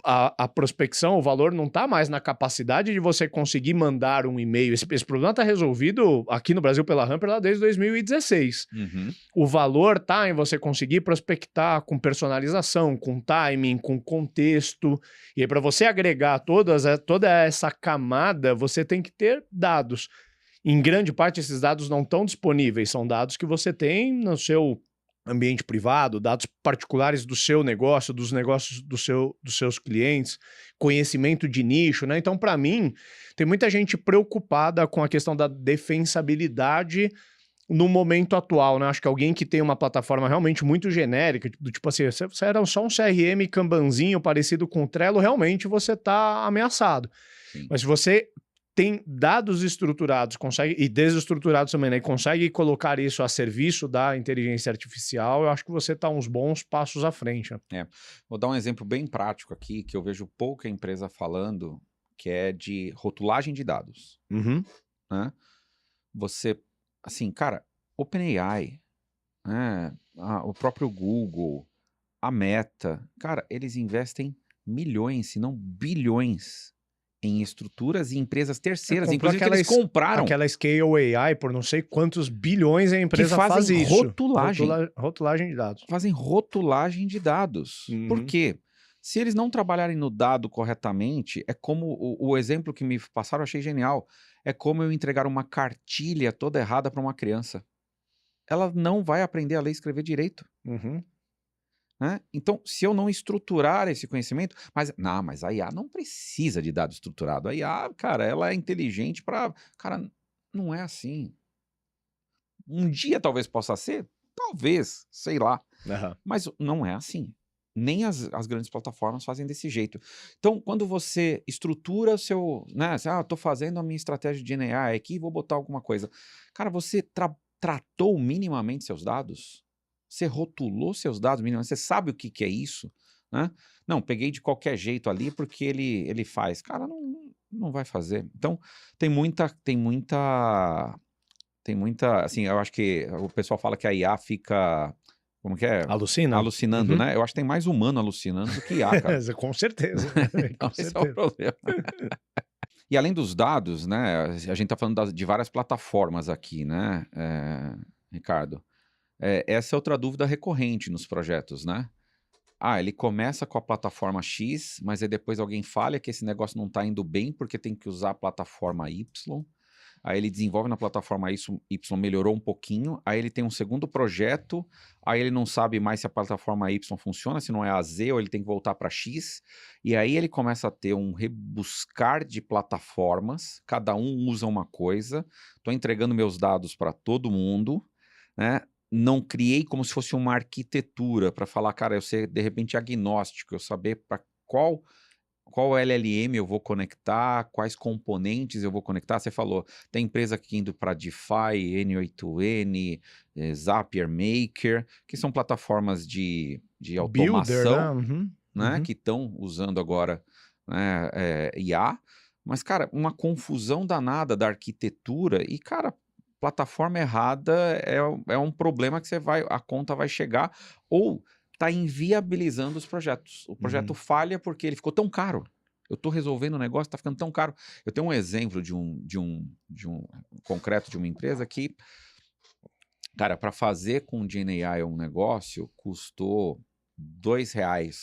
a prospecção, o valor não está mais na capacidade de você conseguir mandar um e-mail. Esse problema está resolvido aqui no Brasil pela Hamper lá desde 2016. Uhum. O valor está em você conseguir prospectar com personalização, com timing, com contexto. E aí, para você agregar toda essa camada, você tem que ter dados. Em grande parte, esses dados não estão disponíveis, são dados que você tem no seu ambiente privado, dados particulares do seu negócio, dos negócios dos seus clientes, conhecimento de nicho, né? Então, para mim, tem muita gente preocupada com a questão da defensabilidade no momento atual, né? Acho que alguém que tem uma plataforma realmente muito genérica, do tipo assim, você era só um CRM Kanbanzinho parecido com o Trello, realmente você está ameaçado. Sim. Mas se você tem dados estruturados, consegue, e desestruturados também, né? E consegue colocar isso a serviço da inteligência artificial, eu acho que você está uns bons passos à frente. Né? Vou dar um exemplo bem prático aqui, que eu vejo pouca empresa falando, que é de rotulagem de dados. Uhum. Né? Você, assim, cara, OpenAI, né? O próprio Google, a Meta, cara, eles investem milhões, se não bilhões, em estruturas e empresas terceiras, inclusive que eles compraram. Aquela Scale AI por não sei quantos bilhões a empresa que fazem faz isso. Rotulagem. Rotulagem de dados. Fazem rotulagem de dados. Uhum. Por quê? Se eles não trabalharem no dado corretamente, é como o exemplo que me passaram, eu achei genial. É como eu entregar uma cartilha toda errada para uma criança. Ela não vai aprender a ler e escrever direito. Uhum. Né? Então, se eu não estruturar esse conhecimento, mas a IA não precisa de dado estruturado. A IA, cara, ela é inteligente para... Cara, não é assim. Um dia talvez possa ser, talvez, sei lá. Uhum. Mas não é assim. Nem as grandes plataformas fazem desse jeito. Então, quando você estrutura o seu... Né, tô fazendo a minha estratégia de GenAI aqui, vou botar alguma coisa. Cara, você tratou minimamente seus dados? Você rotulou seus dados minimamente? Você sabe o que é isso? Né? Não, peguei de qualquer jeito ali porque ele faz. Cara, não vai fazer. Então, tem muita, assim, eu acho que o pessoal fala que a IA fica... Como que é? Alucinando, Uhum. né? Eu acho que tem mais humano alucinando do que IA, cara. Com certeza. Então, esse é o problema. E além dos dados, né? A gente tá falando de várias plataformas aqui, né, Ricardo? Essa é outra dúvida recorrente nos projetos, né? Ele começa com a plataforma X, mas aí depois alguém falha que esse negócio não tá indo bem porque tem que usar a plataforma Y. Aí ele desenvolve na plataforma Y, melhorou um pouquinho, aí ele tem um segundo projeto, aí ele não sabe mais se a plataforma Y funciona, se não é a Z, ou ele tem que voltar para X, e aí ele começa a ter um rebuscar de plataformas, cada um usa uma coisa, estou entregando meus dados para todo mundo, né? Não criei como se fosse uma arquitetura para falar, cara, eu ser de repente agnóstico, eu saber para qual LLM eu vou conectar, quais componentes eu vou conectar. Você falou, tem empresa aqui indo para DeFi, N8N, Zapier Maker, que são plataformas de automação, Builder, né? né, que estão usando agora, né, IA. Mas, cara, uma confusão danada da arquitetura e, cara, plataforma errada é um problema que a conta vai chegar, ou está inviabilizando os projetos. O projeto falha porque ele ficou tão caro. Eu estou resolvendo o negócio, está ficando tão caro. Eu tenho um exemplo de um concreto de uma empresa que, cara, para fazer com GenAI um negócio, custou R$2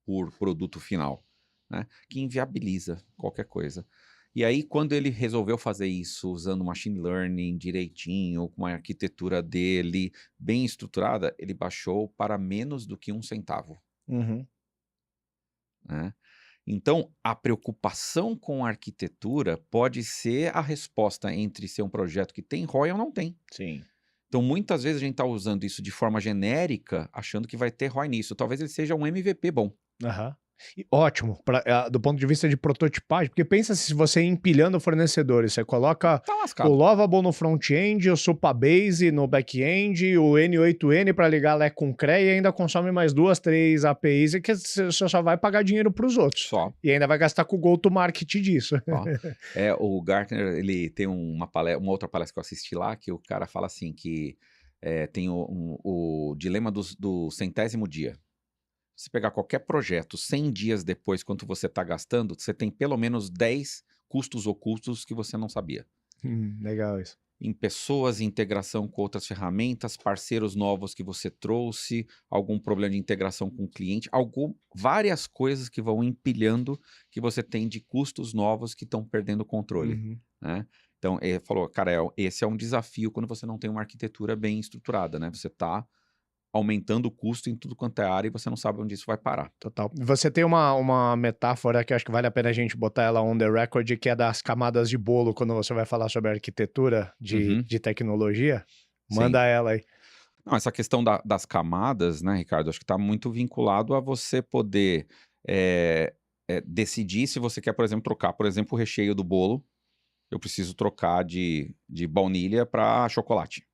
por produto final, né? Que inviabiliza qualquer coisa. E aí, quando ele resolveu fazer isso usando machine learning direitinho, com uma arquitetura dele bem estruturada, ele baixou para menos do que 1 centavo. Né? Então, a preocupação com a arquitetura pode ser a resposta entre ser um projeto que tem ROI ou não tem. Sim. Então, muitas vezes a gente está usando isso de forma genérica, achando que vai ter ROI nisso. Talvez ele seja um MVP bom. E ótimo, do ponto de vista de prototipagem, porque pensa se você empilhando fornecedores, você coloca o Lovable no front-end, o Supabase no back-end, o N8N para ligar Lé com CRE e ainda consome mais 2, 3 APIs e que você só vai pagar dinheiro para os outros. Só. E ainda vai gastar com o go-to-market disso. O Gartner, ele tem uma outra palestra que eu assisti lá, que o cara fala assim, que tem o dilema do 100º dia. Se pegar qualquer projeto 100 dias depois, quanto você está gastando, você tem pelo menos 10 custos ocultos que você não sabia. Legal isso. Em pessoas, integração com outras ferramentas, parceiros novos que você trouxe, algum problema de integração com o cliente, várias coisas que vão empilhando que você tem de custos novos que estão perdendo o controle. Né? Então, ele falou, cara, esse é um desafio quando você não tem uma arquitetura bem estruturada, né? Você está aumentando o custo em tudo quanto é área e você não sabe onde isso vai parar. Total. Você tem uma metáfora que eu acho que vale a pena a gente botar ela on the record, que é das camadas de bolo, quando você vai falar sobre arquitetura Uhum, de tecnologia. sim. Manda ela aí. Não, essa questão das camadas, né, Ricardo, acho que está muito vinculado a você poder decidir se você quer, por exemplo, trocar, por exemplo, o recheio do bolo. Eu preciso trocar de baunilha para chocolate,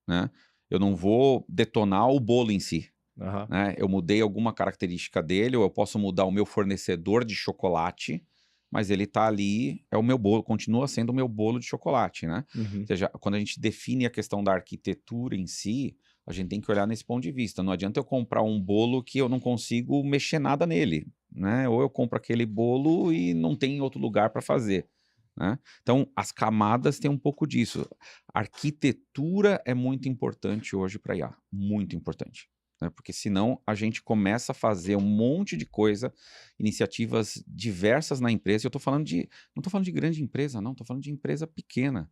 né? Eu não vou detonar o bolo em si, Aham. né? Eu mudei alguma característica dele, ou eu posso mudar o meu fornecedor de chocolate, mas ele tá ali, é o meu bolo, continua sendo o meu bolo de chocolate, né? Ou Uhum. seja, quando a gente define a questão da arquitetura em si, a gente tem que olhar nesse ponto de vista. Não adianta eu comprar um bolo que eu não consigo mexer nada nele, né? Ou eu compro aquele bolo e não tem outro lugar para fazer, né? Então, as camadas têm um pouco disso. A arquitetura é muito importante hoje para IA, muito importante, né? Porque senão a gente começa a fazer um monte de coisa, iniciativas diversas na empresa. Eu tô falando não estou falando de grande empresa, não, estou falando de empresa pequena,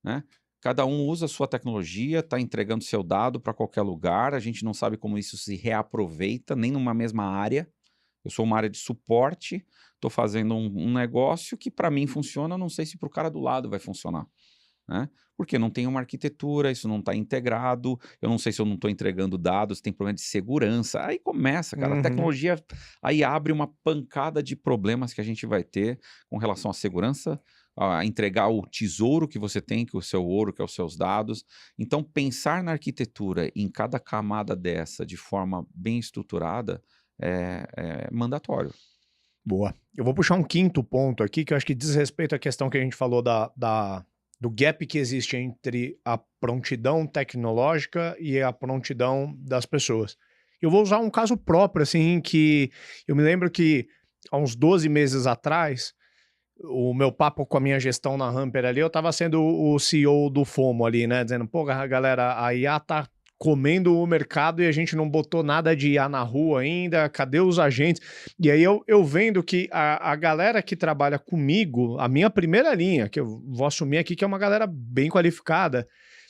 né? Cada um usa a sua tecnologia, está entregando seu dado para qualquer lugar, a gente não sabe como isso se reaproveita, nem numa mesma área. Eu sou uma área de suporte, estou fazendo um negócio que para mim funciona, não sei se para o cara do lado vai funcionar, né? Porque não tem uma arquitetura, isso não está integrado, eu não sei se eu não estou entregando dados, tem problema de segurança. Aí começa, cara, a Uhum. tecnologia aí abre uma pancada de problemas que a gente vai ter com relação à segurança, a entregar o tesouro que você tem, que é o seu ouro, que é os seus dados. Então, pensar na arquitetura em cada camada dessa de forma bem estruturada é mandatório. Boa. Eu vou puxar um quinto ponto aqui, que eu acho que diz respeito à questão que a gente falou do gap que existe entre a prontidão tecnológica e a prontidão das pessoas. Eu vou usar um caso próprio, assim, que eu me lembro que há uns 12 meses atrás, o meu papo com a minha gestão na Hamper ali, eu estava sendo o CEO do FOMO ali, né? Dizendo, pô, galera, a IA tá comendo o mercado e a gente não botou nada de IA na rua ainda, cadê os agentes? E aí eu vendo que a galera que trabalha comigo, a minha primeira linha, que eu vou assumir aqui, que é uma galera bem qualificada,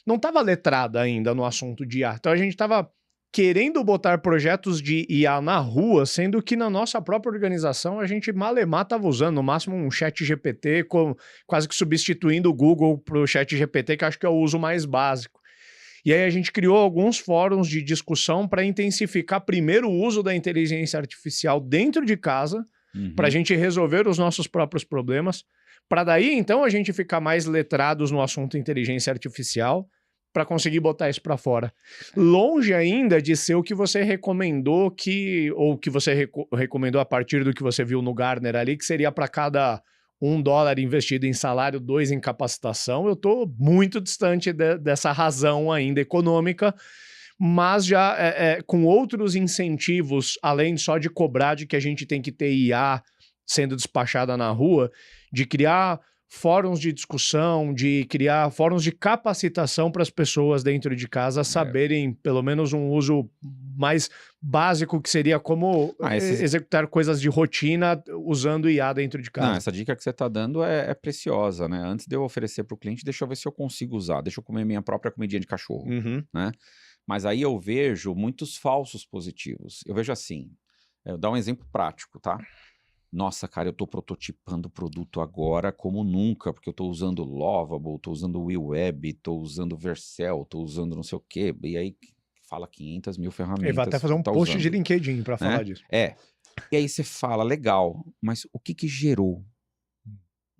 não estava letrada ainda no assunto de IA. Então a gente estava querendo botar projetos de IA na rua, sendo que na nossa própria organização a gente malemar estava usando no máximo um chat GPT, quase que substituindo o Google para o chat GPT, que acho que é o uso mais básico. E aí a gente criou alguns fóruns de discussão para intensificar primeiro o uso da inteligência artificial dentro de casa, para a Uhum. gente resolver os nossos próprios problemas, para daí então a gente ficar mais letrados no assunto inteligência artificial, para conseguir botar isso para fora. Longe ainda de ser o que você recomendou ou que você recomendou a partir do que você viu no Gartner ali, que seria para cada $1 investido em salário, 2 em capacitação. Eu estou muito distante dessa razão ainda econômica, mas já com outros incentivos, além só de cobrar de que a gente tem que ter IA sendo despachada na rua, de criar fóruns de discussão, de criar fóruns de capacitação para as pessoas dentro de casa saberem pelo menos um uso mais básico, que seria como Esses, executar coisas de rotina usando IA dentro de Não, casa. essa dica que você está dando é preciosa, né? Antes de eu oferecer para o cliente, deixa eu ver se eu consigo usar, deixa eu comer minha própria comidinha de cachorro, Uhum. né? Mas aí eu vejo muitos falsos positivos. Eu vejo assim, eu dar um exemplo prático, tá? Nossa, cara, eu estou prototipando o produto agora como nunca, porque eu estou usando Lovable, estou usando WeWeb, estou usando Vercel, estou usando não sei o quê, e aí fala 500 mil Ele vai até ferramentas fazer que um está post de usando, LinkedIn para né? falar disso. E aí você fala, legal, mas o que que gerou?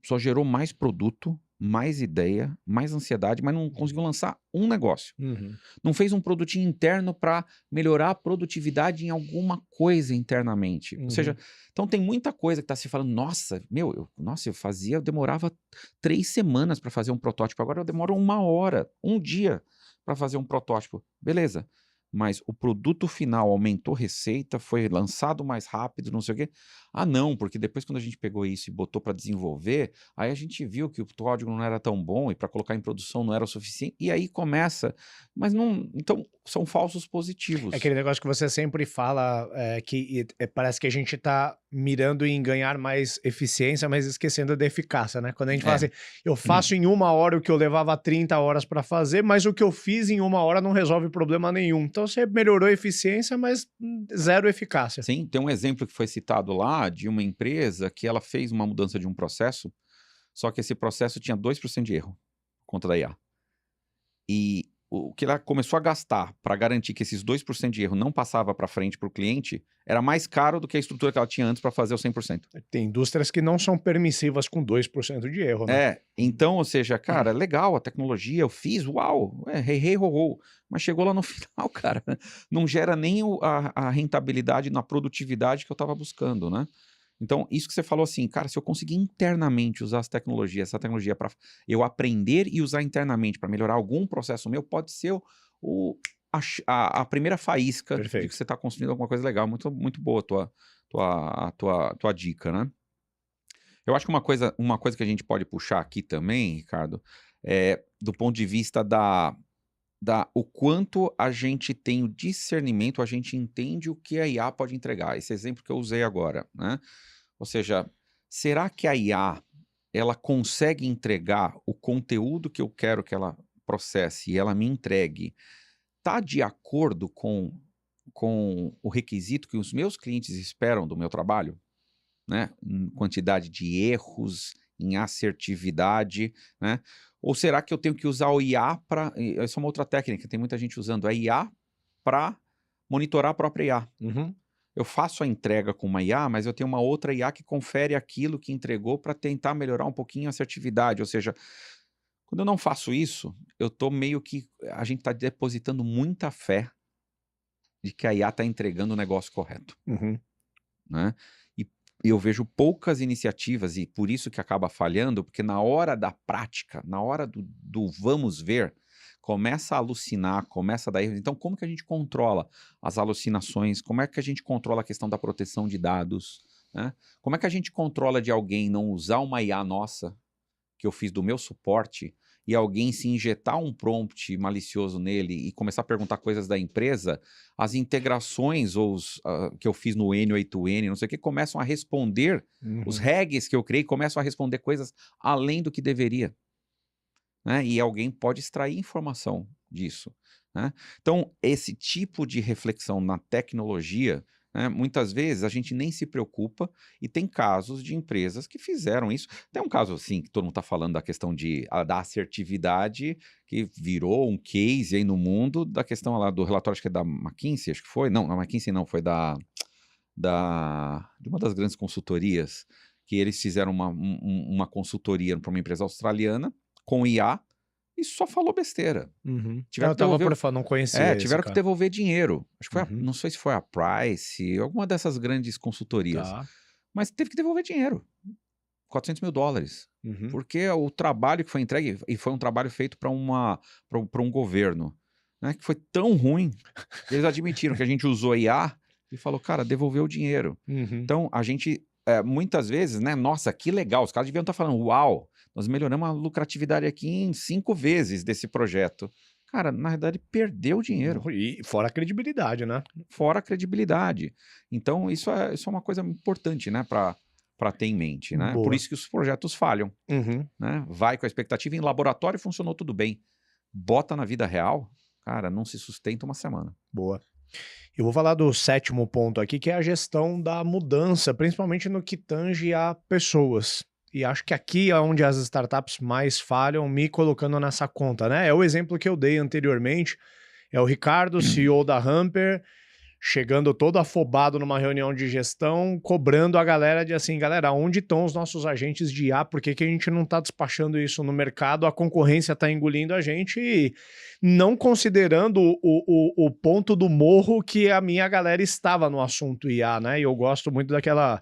Só gerou mais produto, mais ideia, mais ansiedade, mas não conseguiu lançar um negócio. Uhum. Não fez um produtinho interno para melhorar a produtividade em alguma coisa internamente. Ou seja, Uhum. então tem muita coisa que está se falando, nossa, eu demorava 3 semanas para fazer um protótipo, agora eu demoro 1 hora, um dia para fazer um protótipo. Beleza. Mas o produto final aumentou receita, foi lançado mais rápido, não sei o quê. Ah, não, porque depois quando a gente pegou isso e botou para desenvolver, aí a gente viu que o código não era tão bom e para colocar em produção não era o suficiente. E aí começa, mas não, então são falsos É positivos. aquele negócio que você sempre fala, que parece que a gente está mirando em ganhar mais eficiência, mas esquecendo da eficácia, né? Quando a gente fala É. assim, eu faço em 1 hora o que eu levava 30 horas para fazer, mas o que eu fiz em 1 hora não resolve problema nenhum. Então você melhorou a eficiência, mas zero eficácia. Sim, tem um exemplo que foi citado lá de uma empresa que ela fez uma mudança de um processo, só que esse processo tinha 2% de erro por conta da IA. E o que ela começou a gastar para garantir que esses 2% de erro não passava para frente para o cliente era mais caro do que a estrutura que ela tinha antes para fazer o 100%. Tem indústrias que não são permissivas com 2% de erro, né? Então, ou seja, cara, legal a tecnologia, eu fiz, uau, rei, ho, mas chegou lá no final, cara, não gera nem a rentabilidade na produtividade que eu estava buscando, né? Então, isso que você falou assim, cara, se eu conseguir internamente usar essa tecnologia para eu aprender e usar internamente para melhorar algum processo meu, pode ser a primeira faísca de Perfeito. que você está construindo alguma coisa legal. Muito, muito boa a tua dica, né? Eu acho que uma coisa que a gente pode puxar aqui também, Ricardo, é do ponto de vista o quanto a gente tem o discernimento, a gente entende o que a IA pode entregar. Esse exemplo que eu usei agora, né? Ou seja, será que a IA ela consegue entregar o conteúdo que eu quero que ela processe e ela me entregue? Está de acordo com o requisito que os meus clientes esperam do meu trabalho? Né? Em quantidade de erros, em assertividade, né? Ou será que eu tenho que usar o IA para... Essa é uma outra técnica, tem muita gente usando a IA para monitorar a própria IA. Uhum. Eu faço a entrega com uma IA, mas eu tenho uma outra IA que confere aquilo que entregou para tentar melhorar um pouquinho a assertividade. Ou seja, quando eu não faço isso, eu tô meio que... A gente está depositando muita fé de que a IA está entregando o negócio correto. Uhum. Né? E eu vejo poucas iniciativas, e por isso que acaba falhando, porque na hora da prática, na hora do vamos ver, começa a alucinar, começa a dar erros. Então, como que a gente controla as alucinações? Como é que a gente controla a questão da proteção de dados? Né? Como é que a gente controla de alguém não usar uma IA nossa, que eu fiz do meu suporte, e alguém se injetar um prompt malicioso nele e começar a perguntar coisas da empresa, as integrações que eu fiz no N8N, não sei o que, começam a responder, os regs que eu criei começam a responder coisas além do que deveria. Né? E alguém pode extrair informação disso. Né? Então, esse tipo de reflexão na tecnologia, né, muitas vezes a gente nem se preocupa, e tem casos de empresas que fizeram isso. Tem um caso assim, que todo mundo está falando da questão da assertividade, que virou um case aí no mundo, da questão lá do relatório, acho que é da McKinsey, acho que foi. Não, a McKinsey não, foi de uma das grandes consultorias, que eles fizeram uma consultoria para uma empresa australiana, com IA, e só falou besteira. Uhum. Tiveram Eu que tava devolver, por falar, não conhecia esse tiveram que cara. devolver dinheiro. Acho que foi Uhum. não sei se foi a Price, alguma dessas grandes consultorias. Tá. Mas teve que devolver dinheiro. $400 mil. Uhum. Porque o trabalho que foi entregue, e foi um trabalho feito para um governo, né, que foi tão ruim, eles admitiram que a gente usou IA e falou, cara, devolveu o dinheiro. Uhum. Então, a gente, muitas vezes, né, nossa, que legal, os caras deviam estar falando, uau, nós melhoramos a lucratividade aqui em 5 vezes desse projeto. Cara, na verdade, perdeu o dinheiro. E fora a credibilidade, né? Fora a credibilidade. Então, isso é uma coisa importante, né, para ter em mente, né? Boa. Por isso que os projetos falham. Uhum. Né? Vai com a expectativa, em laboratório funcionou tudo bem. Bota na vida real, cara, não se sustenta uma semana. Boa. Eu vou falar do 7º ponto aqui, que é a gestão da mudança, principalmente no que tange a pessoas. E acho que aqui é onde as startups mais falham, me colocando nessa conta, né? É o exemplo que eu dei anteriormente, é o Ricardo, CEO da Hamper, chegando todo afobado numa reunião de gestão, cobrando a galera de assim, galera, onde estão os nossos agentes de IA? Por que a gente não está despachando isso no mercado? A concorrência está engolindo a gente, e não considerando o ponto do morro que a minha galera estava no assunto IA, né? E eu gosto muito daquela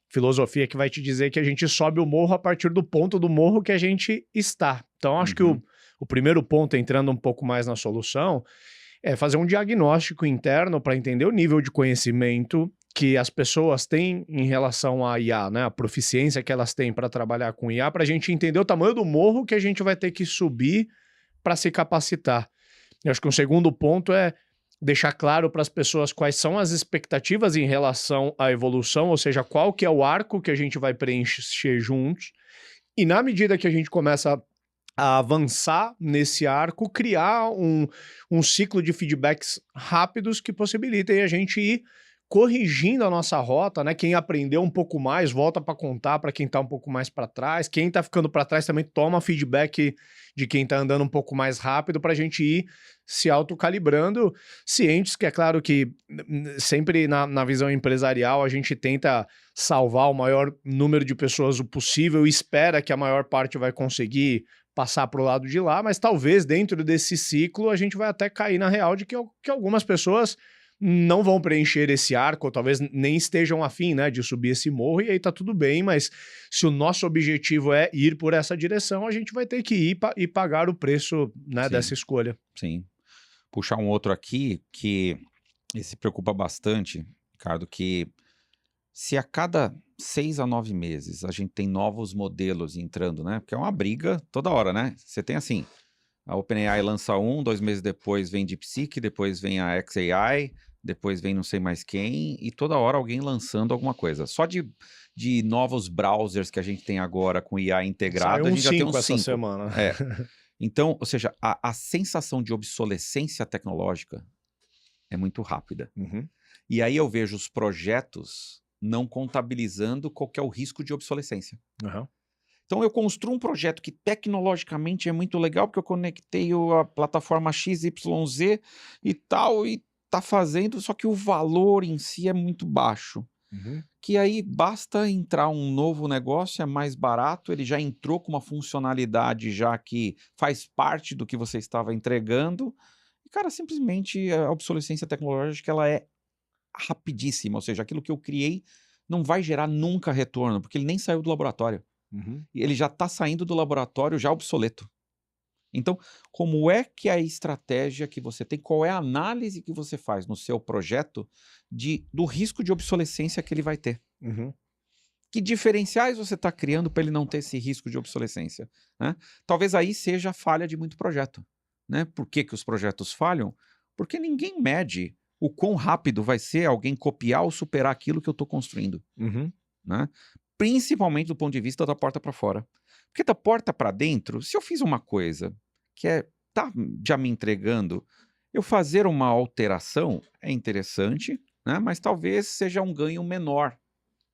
filosofia que vai te dizer que a gente sobe o morro a partir do ponto do morro que a gente está. Então, acho que o primeiro ponto, entrando um pouco mais na solução, é fazer um diagnóstico interno para entender o nível de conhecimento que as pessoas têm em relação à IA, né? A proficiência que elas têm para trabalhar com IA, para a gente entender o tamanho do morro que a gente vai ter que subir para se capacitar. Eu acho que um segundo ponto é deixar claro para as pessoas quais são as expectativas em relação à evolução, ou seja, qual que é o arco que a gente vai preencher juntos. E na medida que a gente começa a avançar nesse arco, criar um ciclo de feedbacks rápidos que possibilitem a gente ir corrigindo a nossa rota, né? Quem aprendeu um pouco mais, volta para contar para quem está um pouco mais para trás. Quem está ficando para trás também toma feedback de quem está andando um pouco mais rápido para a gente ir se autocalibrando, cientes que é claro que sempre na visão empresarial a gente tenta salvar o maior número de pessoas o possível e espera que a maior parte vai conseguir passar para o lado de lá, mas talvez dentro desse ciclo a gente vai até cair na real de que algumas pessoas não vão preencher esse arco, ou talvez nem estejam afim, né, de subir esse morro, e aí tá tudo bem, mas se o nosso objetivo é ir por essa direção, a gente vai ter que ir e pagar o preço, né, dessa escolha. Sim. Puxar um outro aqui que esse preocupa bastante, Ricardo, que se a cada 6 a 9 meses a gente tem novos modelos entrando, né? Porque é uma briga toda hora, né? Você tem assim, a OpenAI lança 2 meses depois vem DeepSeek, depois vem a xAI, depois vem não sei mais quem, e toda hora alguém lançando alguma coisa. Só de novos browsers que a gente tem agora com IA integrado, a gente já tem uns 5 essa semana. Então, ou seja, a sensação de obsolescência tecnológica é muito rápida. Uhum. E aí eu vejo os projetos não contabilizando qual que é o risco de obsolescência. Uhum. Então eu construo um projeto que tecnologicamente é muito legal, porque eu conectei a plataforma XYZ e tal, e tá fazendo, só que o valor em si é muito baixo. Uhum. Que aí basta entrar um novo negócio, é mais barato, ele já entrou com uma funcionalidade já que faz parte do que você estava entregando. E, cara, simplesmente a obsolescência tecnológica ela é rapidíssima, ou seja, aquilo que eu criei não vai gerar nunca retorno, porque ele nem saiu do laboratório. Uhum. E ele já está saindo do laboratório já obsoleto. Então, como é que é a estratégia que você tem, qual é a análise que você faz no seu projeto do risco de obsolescência que ele vai ter? Uhum. Que diferenciais você está criando para ele não ter esse risco de obsolescência? Né? Talvez aí seja a falha de muito projeto. Né? Por que os projetos falham? Porque ninguém mede o quão rápido vai ser alguém copiar ou superar aquilo que eu estou construindo. Uhum. Né? Principalmente do ponto de vista da porta para fora. Porque da porta para dentro, se eu fiz uma coisa que tá já me entregando, eu fazer uma alteração é interessante, né? Mas talvez seja um ganho menor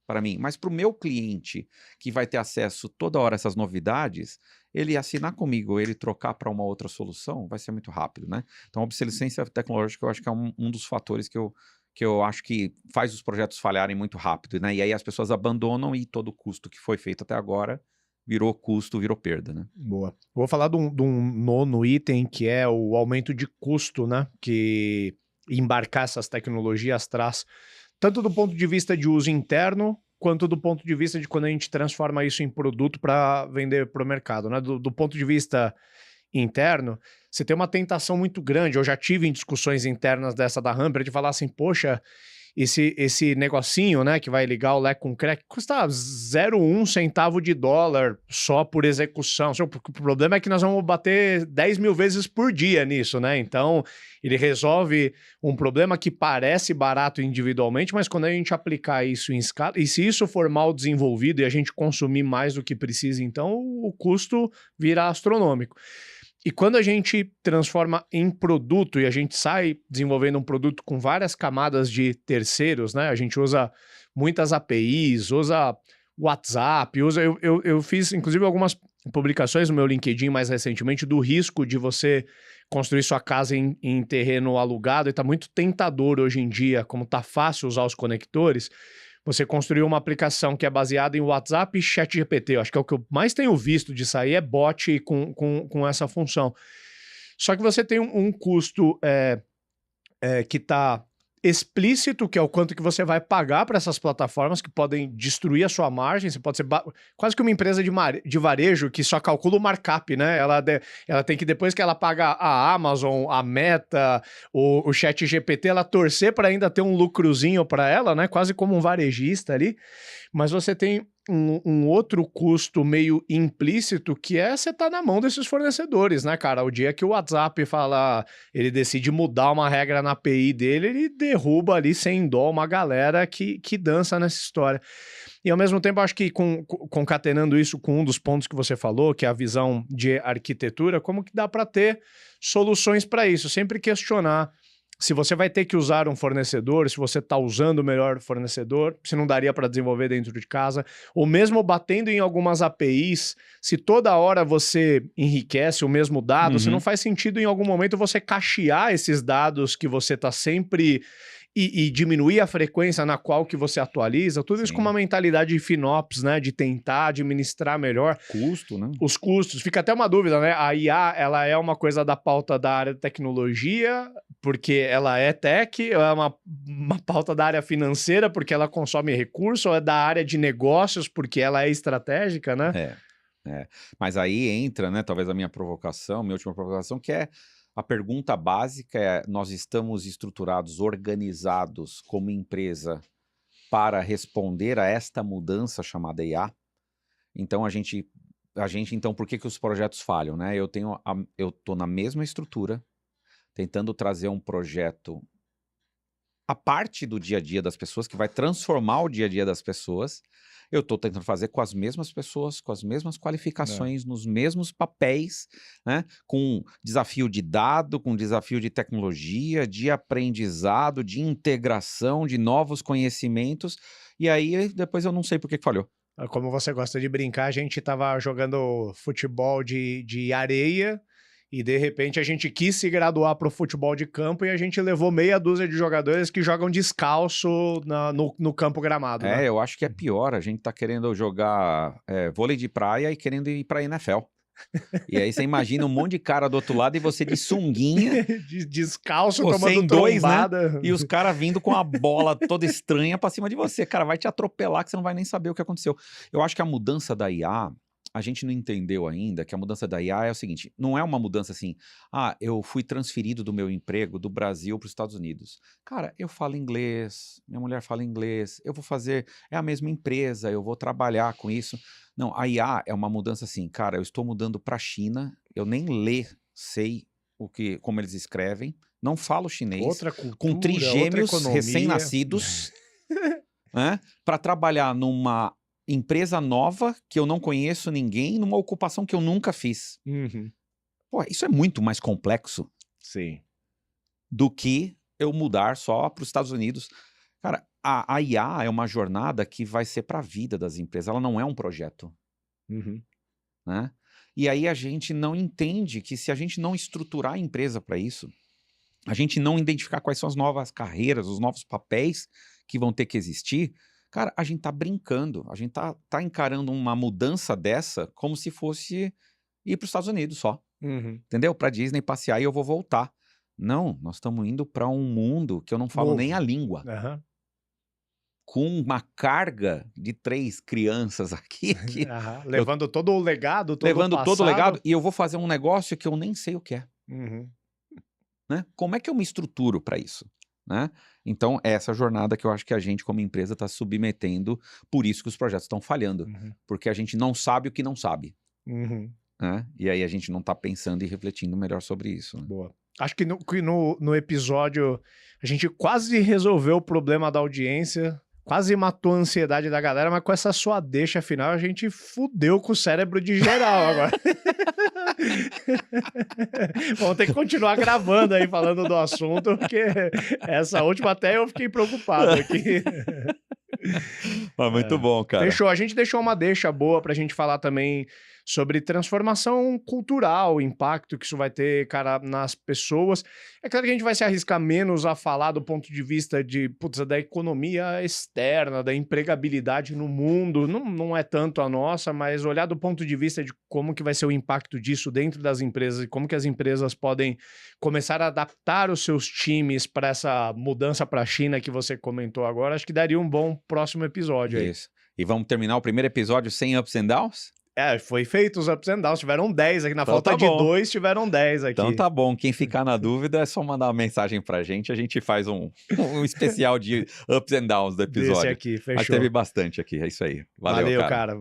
para mim. Mas para o meu cliente, que vai ter acesso toda hora a essas novidades, ele assinar comigo, ele trocar para uma outra solução, vai ser muito rápido, né? Então, a obsolescência tecnológica, eu acho que é um dos fatores que eu acho que faz os projetos falharem muito rápido, né? E aí as pessoas abandonam e todo o custo que foi feito até agora virou custo, virou perda, né? Boa. Vou falar de um nono item, que é o aumento de custo, né? Que embarcar essas tecnologias traz, tanto do ponto de vista de uso interno, quanto do ponto de vista de quando a gente transforma isso em produto para vender para o mercado, né? Do ponto de vista interno, você tem uma tentação muito grande. Eu já tive em discussões internas dessa da Hamper de falar assim, poxa, esse negocinho, né, que vai ligar o leque com o crack, custa 0,1 centavo de dólar só por execução. O problema é que nós vamos bater 10 mil vezes por dia nisso, né? Então, ele resolve um problema que parece barato individualmente, mas quando a gente aplicar isso em escala, e se isso for mal desenvolvido e a gente consumir mais do que precisa, então o custo vira astronômico. E quando a gente transforma em produto e a gente sai desenvolvendo um produto com várias camadas de terceiros, né? A gente usa muitas APIs, usa WhatsApp, eu fiz inclusive algumas publicações no meu LinkedIn mais recentemente do risco de você construir sua casa em terreno alugado, e tá muito tentador hoje em dia, como tá fácil usar os conectores, você construiu uma aplicação que é baseada em WhatsApp e ChatGPT. Eu acho que é o que eu mais tenho visto de sair, é bot com essa função. Só que você tem um custo que está explícito, que é o quanto que você vai pagar para essas plataformas que podem destruir a sua margem. Você pode ser quase que uma empresa de varejo que só calcula o markup, né? Ela tem que, depois que ela paga a Amazon, a Meta, o ChatGPT, ela torcer para ainda ter um lucrozinho para ela, né? Quase como um varejista ali. Mas você tem um outro custo meio implícito, que é você tá na mão desses fornecedores, né, cara? O dia que o WhatsApp fala, ele decide mudar uma regra na API dele, ele derruba ali sem dó uma galera que dança nessa história. E ao mesmo tempo, acho que concatenando isso com um dos pontos que você falou, que é a visão de arquitetura, como que dá para ter soluções para isso? Sempre questionar se você vai ter que usar um fornecedor, se você está usando o melhor fornecedor, se não daria para desenvolver dentro de casa, ou mesmo batendo em algumas APIs, se toda hora você enriquece o mesmo dado, se não faz sentido em algum momento você cachear esses dados que você está sempre... E diminuir a frequência na qual que você atualiza, tudo isso com uma mentalidade de FinOps, né? De tentar administrar melhor. Custo, né? Os custos. Fica até uma dúvida, né? A IA, ela é uma coisa da pauta da área de tecnologia, porque ela é tech, ou é uma pauta da área financeira, porque ela consome recursos, ou é da área de negócios, porque ela é estratégica, né? Mas aí entra, né, talvez a minha última provocação, que é a pergunta básica é: nós estamos estruturados, organizados como empresa para responder a esta mudança chamada IA? Então então, por que os projetos falham, né? Eu tô na mesma estrutura, tentando trazer um projeto a parte do dia a dia das pessoas, que vai transformar o dia a dia das pessoas. Eu estou tentando fazer com as mesmas pessoas, com as mesmas qualificações, nos mesmos papéis, né? Com desafio de dado, com desafio de tecnologia, de aprendizado, de integração, de novos conhecimentos. E aí, depois eu não sei por que falhou. Como você gosta de brincar, a gente estava jogando futebol de areia e, de repente, a gente quis se graduar para o futebol de campo e a gente levou meia dúzia de jogadores que jogam descalço no campo gramado. Né? Eu acho que é pior. A gente tá querendo jogar vôlei de praia e querendo ir pra NFL. E aí você imagina um monte de cara do outro lado e você de sunguinha. Descalço, Pô, tomando dois, trombada. Né? E os caras vindo com a bola toda estranha pra cima de você. Cara, vai te atropelar que você não vai nem saber o que aconteceu. Eu acho que a mudança da IA, a gente não entendeu ainda que a mudança da IA é o seguinte: não é uma mudança assim, eu fui transferido do meu emprego do Brasil para os Estados Unidos. Cara, eu falo inglês, minha mulher fala inglês, eu vou fazer, é a mesma empresa, eu vou trabalhar com isso. Não, a IA é uma mudança assim, cara, eu estou mudando para a China, eu nem sei como eles escrevem, não falo chinês, outra cultura, com trigêmeos recém-nascidos, né, para trabalhar numa empresa nova, que eu não conheço ninguém, numa ocupação que eu nunca fiz. Pô, isso é muito mais complexo. Sim. Do que eu mudar só para os Estados Unidos. Cara, a IA é uma jornada que vai ser para a vida das empresas, ela não é um projeto. Né? E aí a gente não entende que, se a gente não estruturar a empresa para isso, a gente não identificar quais são as novas carreiras, os novos papéis que vão ter que existir, cara, a gente tá brincando, a gente tá encarando uma mudança dessa como se fosse ir para os Estados Unidos só. Entendeu? Para Disney passear e eu vou voltar. Não, nós estamos indo para um mundo que eu não falo nem a língua. Com uma carga de 3 crianças aqui. Levando todo o legado, todo o legado, e eu vou fazer um negócio que eu nem sei o que é. Né? Como é que eu me estruturo para isso? Né? Então, é essa jornada que eu acho que a gente, como empresa, está submetendo, por isso que os projetos estão falhando. Porque a gente não sabe o que não sabe. Né? E aí a gente não está pensando e refletindo melhor sobre isso. Né? Boa. Acho que no episódio a gente quase resolveu o problema da audiência, quase matou a ansiedade da galera, mas com essa sua deixa final a gente fudeu com o cérebro de geral agora. Vamos ter que continuar gravando aí, falando do assunto, porque essa última até eu fiquei preocupado aqui. Mas muito bom, cara. Fechou. A gente deixou uma deixa boa pra gente falar também sobre transformação cultural, o impacto que isso vai ter, cara, nas pessoas. É claro que a gente vai se arriscar menos a falar do ponto de vista da economia externa, da empregabilidade no mundo. Não é tanto a nossa, mas olhar do ponto de vista de como que vai ser o impacto disso dentro das empresas e como que as empresas podem começar a adaptar os seus times para essa mudança para a China que você comentou agora. Acho que daria um bom próximo episódio aí. Isso. E vamos terminar o primeiro episódio sem ups and downs? Foi feito os ups and downs, tiveram 10 aqui. Na Então falta tá de bom. 2, tiveram 10 aqui. Então tá bom. Quem ficar na dúvida é só mandar uma mensagem pra gente. A gente faz um especial de ups and downs do Desse episódio. aqui, Mas fechou. teve bastante aqui. É isso aí. Valeu, Valeu, cara. cara.